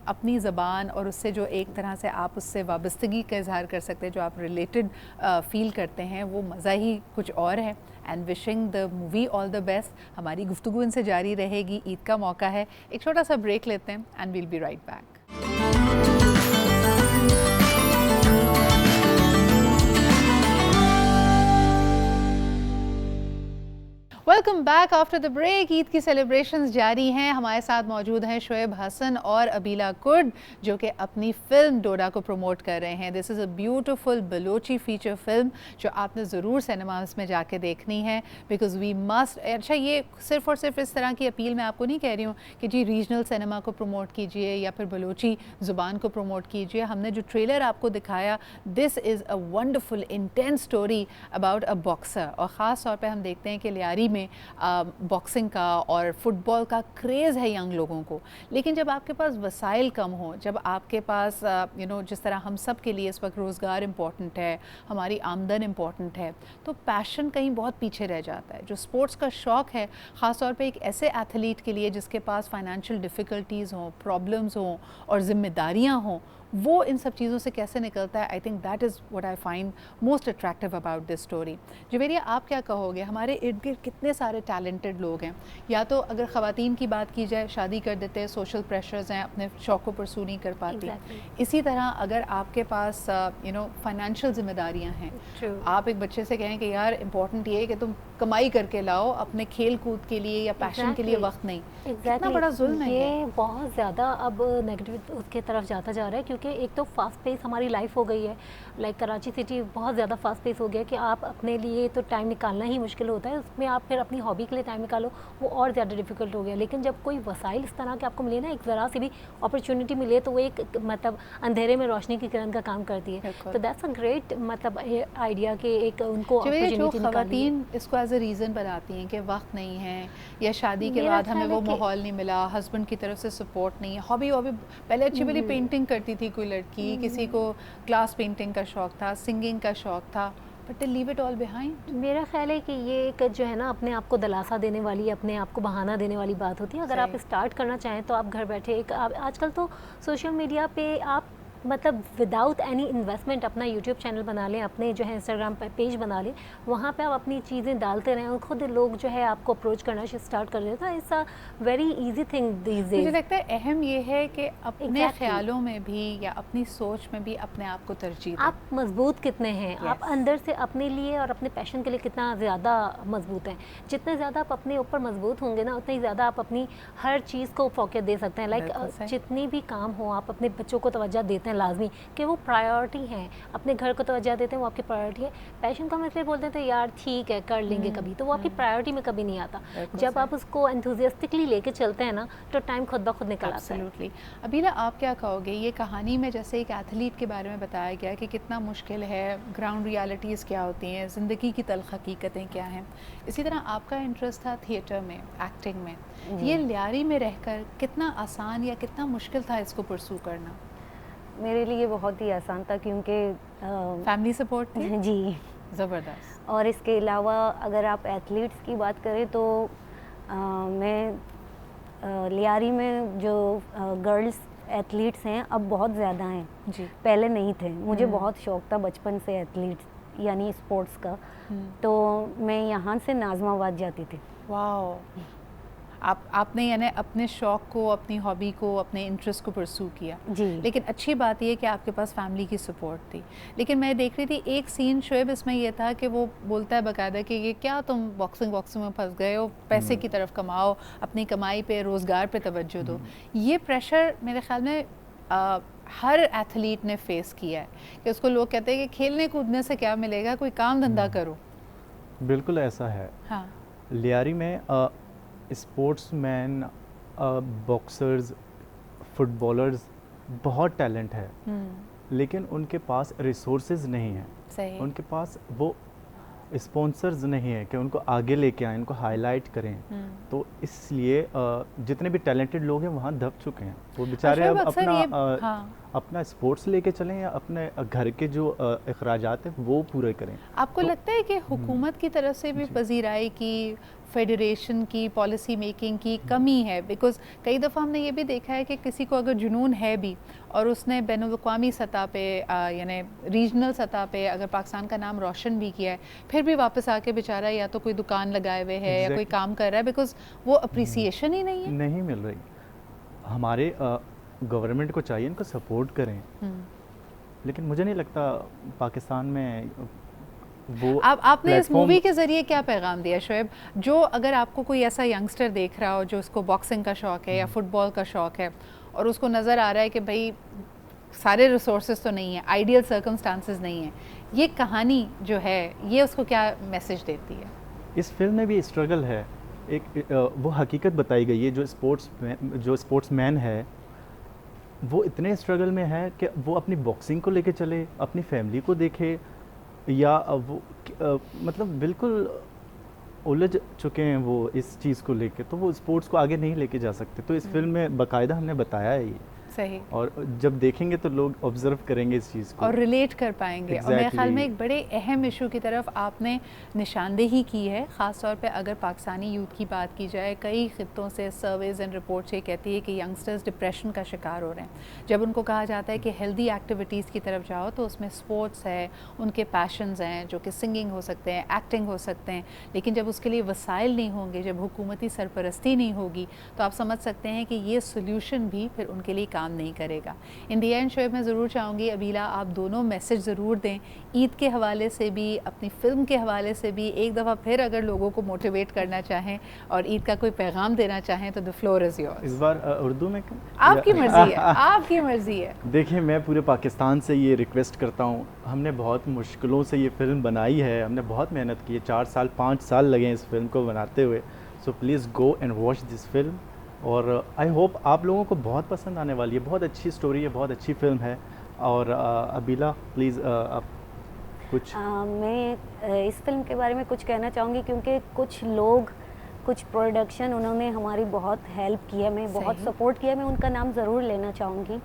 अपनी ज़बान और उससे जो एक तरह से आप उससे वाबस्तगी का इजहार कर सकते हैं, जो आप रिलेटेड फील करते हैं, वो मज़ा ही कुछ और है। And wishing the movie all the best. हमारी गुफ्तगू इनसे जारी रहेगी, ईद का मौका है। एक छोटा सा ब्रेक लेते हैं and we'll be right back. Welcome back after the break. Eid की सेलिब्रेशंस जारी हैं। हमारे साथ मौजूद हैं शुएब हसन और अबीला कुर्द, जो कि अपनी फिल्म डोडा को प्रमोट कर रहे हैं। This is a beautiful Balochi feature film जो आपने ज़रूर सिनेमास में जाके देखनी है, बिकॉज वी मस्ट। अच्छा, ये सिर्फ और सिर्फ इस तरह की अपील मैं आपको नहीं कह रही हूँ कि जी रीजनल सिनेमा को प्रमोट कीजिए या फिर बलोची ज़ुबान को प्रमोट कीजिए। हमने जो ट्रेलर आपको दिखाया, this is a wonderful intense story about a boxer, और ख़ास तौर पर हम देखते हैं कि लियारी में बॉक्सिंग का और फुटबॉल का क्रेज़ है यंग लोगों को। लेकिन जब आपके पास वसाइल कम हो, जब आपके पास जिस तरह हम सब के लिए इस वक्त रोज़गार इम्पॉर्टेंट है, हमारी आमदन इम्पॉर्टेंट है, तो पैशन कहीं बहुत पीछे रह जाता है। जो स्पोर्ट्स का शौक़ है, ख़ास तौर पे एक ऐसे एथलीट के लिए जिसके पास फाइनेंशियल डिफ़िकल्टीज़ हों, प्रॉब्लम्स हों और ज़िम्मेदारियाँ हों, वो इन सब चीज़ों से कैसे निकलता है। I think that is what I find most attractive about this story. Javeria, आप क्या कहोगे? हमारे इर्द गिर्द कितने सारे टैलेंटेड लोग हैं। या तो अगर ख़वातीन की बात की जाए, शादी कर देते हैं, सोशल प्रेशर्स हैं, अपने शौक़ को परसू नहीं कर पाती। इसी तरह अगर आपके पास फाइनेंशियल ज़िम्मेदारियाँ हैं, आप एक बच्चे से कहें कि यार इम्पॉर्टेंट ये है कि तुम कमाई करके लाओ, अपने खेल कूद के लिए या पैशन के लिए वक्त नहीं। कितना बड़ा जुल्म है ये। बहुत ज़्यादा अब नेगेटिव उसके तरफ जाता जा रहा है, क्योंकि एक तो फास्ट पेस हमारी लाइफ हो गई है। लाइक कराची सिटी बहुत ज़्यादा फास्ट पेस हो गया कि आप अपने लिए तो टाइम निकालना ही मुश्किल होता है, उसमें आप फिर अपनी हॉबी के लिए टाइम निकालो, वो और ज़्यादा डिफिकल्ट हो गया। लेकिन जब कोई वसाइल इस तरह के आपको मिले ना, एक ज़रा सी भी अपॉर्चुनिटी मिले, तो वो एक मतलब अंधेरे में रोशनी की किरण का काम करती है। तो दैट्स अ ग्रेट मतलब आइडिया कि एक उनको अपॉर्चुनिटी ख़वातीन इसको एज अ रीज़न बनाती हैं कि वक्त नहीं है, या शादी के बाद हमें वो माहौल नहीं मिला, हस्बैंड की तरफ से सपोर्ट नहीं है। हॉबी पहले अच्छी भली पेंटिंग करती थी कोई लड़की, किसी को ग्लास पेंटिंग का शौक़ था, सिंगिंग का शौक़ था, but they leave it all behind. मेरा ख्याल है कि ये एक जो है ना अपने आप को दिलासा देने वाली, अपने आप को बहाना देने वाली बात होती है। अगर आप स्टार्ट करना चाहें तो आप घर बैठे एक आजकल तो सोशल मीडिया पे आप मतलब विदाउट एनी इन्वेस्टमेंट अपना यूट्यूब चैनल बना लें, अपने जो है इंस्टाग्राम पे पेज बना लें, वहाँ पे आप अपनी चीज़ें डालते रहें और खुद लोग जो है आपको अप्रोच करना स्टार्ट कर देता है। It's a very easy thing these days. मुझे लगता है अहम ये है कि अपने ख्यालों में भी या अपनी सोच में भी अपने आप को तरजीह दें। आप मजबूत कितने हैं, आप अंदर से अपने लिए और अपने पैशन के लिए कितना ज़्यादा मजबूत हैं। जितने ज़्यादा आप अपने ऊपर मजबूत होंगे ना, उतना ही ज़्यादा आप अपनी हर चीज़ को फोकस दे सकते हैं। लाइक जितनी भी काम हो, आप अपने बच्चों को तवज्जो देते हैं लाजमी कि वो प्रायोरिटी हैं, अपने घर को तवज्जो देते हैं, वो आपकी प्रायोरिटी है। पैशन को हम इसलिए बोलते हैं तो यार ठीक है कर लेंगे कभी, तो वो आपकी प्रायोरिटी में कभी नहीं आता। जब आप उसको एंथुसियास्टिकली लेके चलते हैं ना, तो टाइम खुद ब खुद निकल आता है। एब्सोल्युटली। अबीला, आप क्या कहोगे? ये कहानी में जैसे एक एथलीट के बारे में बताया गया कि कितना मुश्किल है, ग्राउंड रियलिटीज़ क्या होती हैं, ज़िंदगी की तल्ख़ हकीकतें क्या हैं, इसी तरह आपका इंटरेस्ट था थिएटर में, एक्टिंग में। ये लियारी में रहकर कितना आसान या कितना मुश्किल था इसको परसू करना? मेरे लिए बहुत ही आसान था, क्योंकि फैमिली सपोर्ट थी। जी, ज़बरदस्त। और इसके अलावा अगर आप एथलीट्स की बात करें तो मैं लियारी में जो गर्ल्स एथलीट्स हैं अब बहुत ज़्यादा हैं जी, पहले नहीं थे। मुझे बहुत शौक़ था बचपन से एथलीट्स यानी स्पोर्ट्स का, तो मैं यहाँ से नाज़माबाद जाती थी। वाओ। आपने यानी अपने शौक़ को, अपनी हॉबी को, अपने इंटरेस्ट को परसू किया जी। लेकिन अच्छी बात ये कि आपके पास फैमिली की सपोर्ट थी। लेकिन मैं देख रही थी एक सीन शुएब इसमें ये था कि वो बोलता है बाकायदा कि ये क्या तुम बॉक्सिंग में फंस गए हो, पैसे की तरफ कमाओ, अपनी कमाई पे, रोज़गार पे तवज्जो दो। ये प्रेशर मेरे ख्याल में हर एथलीट ने फेस किया है कि उसको लोग कहते हैं कि खेलने कूदने से क्या मिलेगा, कोई काम धंधा करो। बिल्कुल ऐसा है। हाँ, लियारी में स्पोर्ट्समैन, बॉक्सर्स, फुटबॉलर्स बहुत टैलेंट है, लेकिन उनके पास रिसोर्सेज नहीं है। सही। उनके पास वो स्पॉन्सर्स नहीं है कि उनको आगे लेके आएँ, उनको हाईलाइट करें। तो इसलिए जितने भी टैलेंटेड लोग हैं वहाँ दब चुके हैं। वो बेचारे अब अपना स्पोर्ट्स लेके चलें या अपने घर के जो अखराजात हैं वो पूरे करें। आपको लगता है कि हुकूमत की तरफ से भी पजीराई की, फेडरेशन की, पॉलिसी मेकिंग की कमी है? बिकॉज़ कई दफ़ा हमने ये भी देखा है कि किसी को अगर जुनून है भी और उसने बैनुल-अक़वामी सतह पे यानी रीजनल सतह पे अगर पाकिस्तान का नाम रोशन भी किया है, फिर भी वापस आके बेचारा या तो कोई दुकान लगाए हुए है या कोई काम कर रहा है, बिकॉज़ वो अप्रिसिएशन ही नहीं है। नहीं मिल रही। हमारे गवर्नमेंट को चाहिए इनको सपोर्ट करें, लेकिन मुझे नहीं लगता पाकिस्तान में वो आपने इस platform- मूवी के ज़रिए क्या पैगाम दिया शोएब, जो अगर आपको कोई ऐसा यंगस्टर देख रहा हो जो उसको बॉक्सिंग का शौक़ है या फुटबॉल का शौक़ है और उसको नज़र आ रहा है कि भाई सारे रिसोर्सेज तो नहीं है, आइडियल सर्कमस्टांसेस नहीं है, ये कहानी जो है ये उसको क्या मैसेज देती है? इस फिल्म में भी स्ट्रगल है, एक वो हकीकत बताई गई है। जो स्पोर्ट्समैन है वो इतने स्ट्रगल में है कि वो अपनी बॉक्सिंग को लेके चले, अपनी फैमिली को देखे, या वो मतलब बिल्कुल उलझ चुके हैं वो इस चीज़ को लेके, तो वो स्पोर्ट्स को आगे नहीं लेके जा सकते। तो इस फिल्म में बाकायदा हमने बताया है ये, सही, और जब देखेंगे तो लोग ऑब्जर्व करेंगे इस चीज़ को और रिलेट कर पाएंगे। और मेरे ख्याल में एक बड़े अहम इशू की तरफ आपने निशानदेही की है, ख़ास तौर पे अगर पाकिस्तानी यूथ की बात की जाए। कई खित्तों से सर्वेज एंड रिपोर्ट्स ये कहती है कि यंगस्टर्स डिप्रेशन का शिकार हो रहे हैं। जब उनको कहा जाता है कि हेल्दी एक्टिविटीज़ की तरफ जाओ तो उसमें स्पोर्ट्स है, उनके पैशंस हैं जो कि सिंगिंग हो सकते हैं, एक्टिंग हो सकते हैं, लेकिन जब उसके लिए वसाइल नहीं होंगे, जब हुकूमती सरपरस्ती नहीं होगी, तो आप समझ सकते हैं कि ये सोल्यूशन भी फिर उनके लिए काम नहीं करेगा। इन दी एंड शोएब मैं ज़रूर चाहूँगी अबीला आप दोनों मैसेज ज़रूर दें, ईद के हवाले से भी, अपनी फ़िल्म के हवाले से भी। एक दफ़ा फिर अगर लोगों को मोटिवेट करना चाहें और ईद का कोई पैगाम देना चाहें तो द फ्लोर इज़ योर्स। इस बार उर्दू में आपकी मर्ज़ी है, आपकी मर्ज़ी है। देखिए, मैं पूरे पाकिस्तान से ये रिक्वेस्ट करता हूँ, हमने बहुत मुश्किलों से ये फ़िल्म बनाई है, हमने बहुत मेहनत की है, 4 साल 5 साल लगे हैं इस फिल्म को बनाते हुए। So please go and watch this film, और आई होप आप लोगों को बहुत पसंद आने वाली है। बहुत अच्छी स्टोरी है, बहुत अच्छी फिल्म है। और अबीला प्लीज़ आप कुछ मैं इस फिल्म के बारे में कुछ कहना चाहूँगी, क्योंकि कुछ लोग, कुछ प्रोडक्शन, उन्होंने हमारी बहुत हेल्प की है, मैं बहुत सपोर्ट किया, मैं उनका नाम ज़रूर लेना चाहूँगी।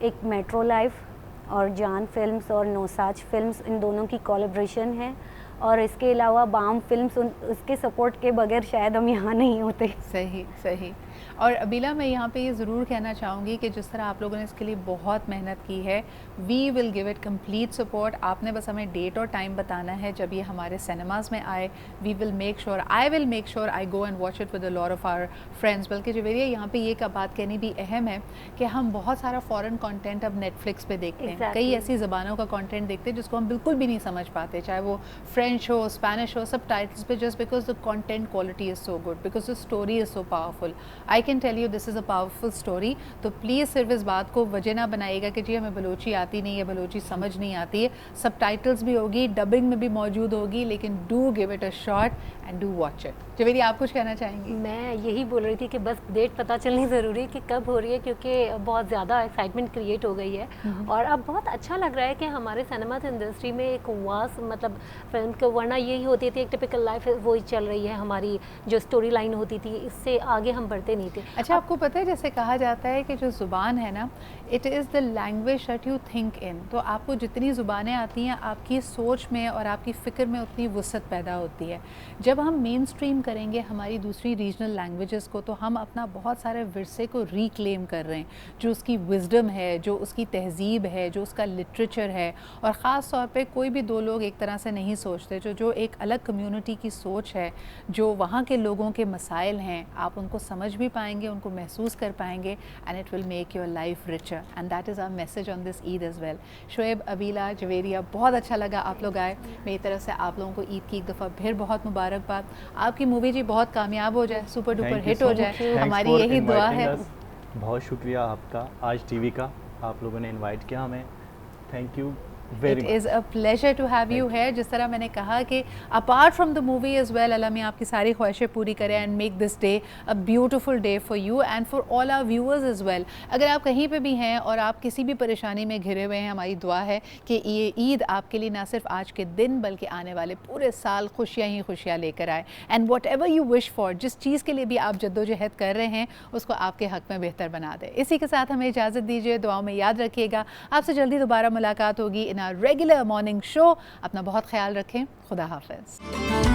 एक मेट्रो लाइफ और जान फिल्म्स और नौसाज फिल्म्स, इन दोनों की कोलैबोरेशन है। और इसके अलावा बाम फिल्म्स, उसके सपोर्ट के बगैर शायद हम यहाँ नहीं होते। सही सही। और अबीला मैं यहाँ पे ये ज़रूर कहना चाहूँगी कि जिस तरह आप लोगों ने इसके लिए बहुत मेहनत की है, we will give it complete support. आपने बस हमें डेट और टाइम बताना है जब ये हमारे सिनेमाज़ में आए। We will make sure, I will make sure I go and watch it with a lot of our friends. बल्कि जवेरिया यहाँ पे ये का बात कहनी भी अहम है कि हम बहुत सारा फ़ॉरेन कंटेंट अब नेटफ्लिक्स पे देखते हैं। कई ऐसी ज़बानों का कंटेंट देखते हैं जिसको हम बिल्कुल भी नहीं समझ पाते, चाहे वो फ्रेंच हो, स्पेनिश हो, सब टाइटल्स पे, just because the content quality is so good, because the story is so powerful. I can tell you this is a powerful story. तो प्लीज़ सिर्फ इस बात को वजह ना बनाइएगा कि जी हमें बलोची आती नहीं है, बलोची समझ नहीं आती है। सब टाइटल्स भी होगी, डबिंग में भी मौजूद होगी, लेकिन do give it a shot and do watch it. Javeri आप कुछ कहना चाहेंगी? मैं यही बोल रही थी कि बस डेट पता चलनी ज़रूरी है कि कब हो रही है, क्योंकि बहुत ज़्यादा एक्साइटमेंट क्रिएट हो गई है। और अब बहुत अच्छा लग रहा है कि हमारे सिनेमा इंडस्ट्री में एक वास मतलब फिल्म को, वरना यही होती थी एक टिपिकल लाइफ वही चल रही है, हमारी जो स्टोरी लाइन होती थी इससे आगे हम बढ़ते नहीं थे। अच्छा, आपको पता है जैसे कहा जाता है कि जो ज़ुबान है ना, it is the language that you think in. तो आपको जितनी ज़ुबानें आती हैं, आपकी सोच में और आपकी फ़िक्र में उतनी वसअत पैदा होती है। जब हम मेन स्ट्रीम करेंगे हमारी दूसरी रीजनल लैंग्वेजेस को, तो हम अपना बहुत सारे विरसे को रिक्लेम कर रहे हैं, जो उसकी विजडम है, जो उसकी तहज़ीब है, जो उसका लिटरेचर है। और ख़ास तौर पे कोई भी दो लोग एक तरह से नहीं सोचते, जो एक अलग कम्युनिटी की सोच है, जो वहाँ के लोगों के मसाइल हैं, आप उनको समझ भी पाएंगे, उनको महसूस कर पाएंगे, and it will make your life richer, and that is our message on this Eid as well. Shoaib, Abeela, Javeria, बहुत अच्छा लगा आप लोग आए। मेरी तरफ से आप लोगों को ईद की एक दफ़ा फिर बहुत मुबारकबाद। आपकी मूवी जी बहुत कामयाब हो जाए, सुपर डुपर हिट हो जाए, हमारी यही दुआ है। बहुत शुक्रिया आपका, आज टीवी का आप लोगों ने इनवाइट किया हमें, thank you. It is a pleasure to have you here। जिस तरह मैंने कहा कि apart from the movie as well, अल्लाह में आपकी सारी ख्वाहिशें पूरी करे and make this day a beautiful day for you and for all our viewers as well। अगर आप कहीं पे भी हैं और आप किसी भी परेशानी में घिरे हुए हैं, हमारी दुआ है कि ये ईद आपके लिए ना सिर्फ आज के दिन बल्कि आने वाले पूरे साल खुशियाँ ही खुशियाँ लेकर आए। And whatever you wish for, जिस चीज़ के लिए भी आप जद्दोजहद कर रहे हैं, उसको आपके हक़ में बेहतर बना दे। इसी के साथ हमें इजाज़त दीजिए, दुआओं में याद रखिएगा। आपसे जल्दी दोबारा मुलाकात होगी in our regular morning show. अपना बहुत ख्याल रखें, खुदा हाफ़िज़।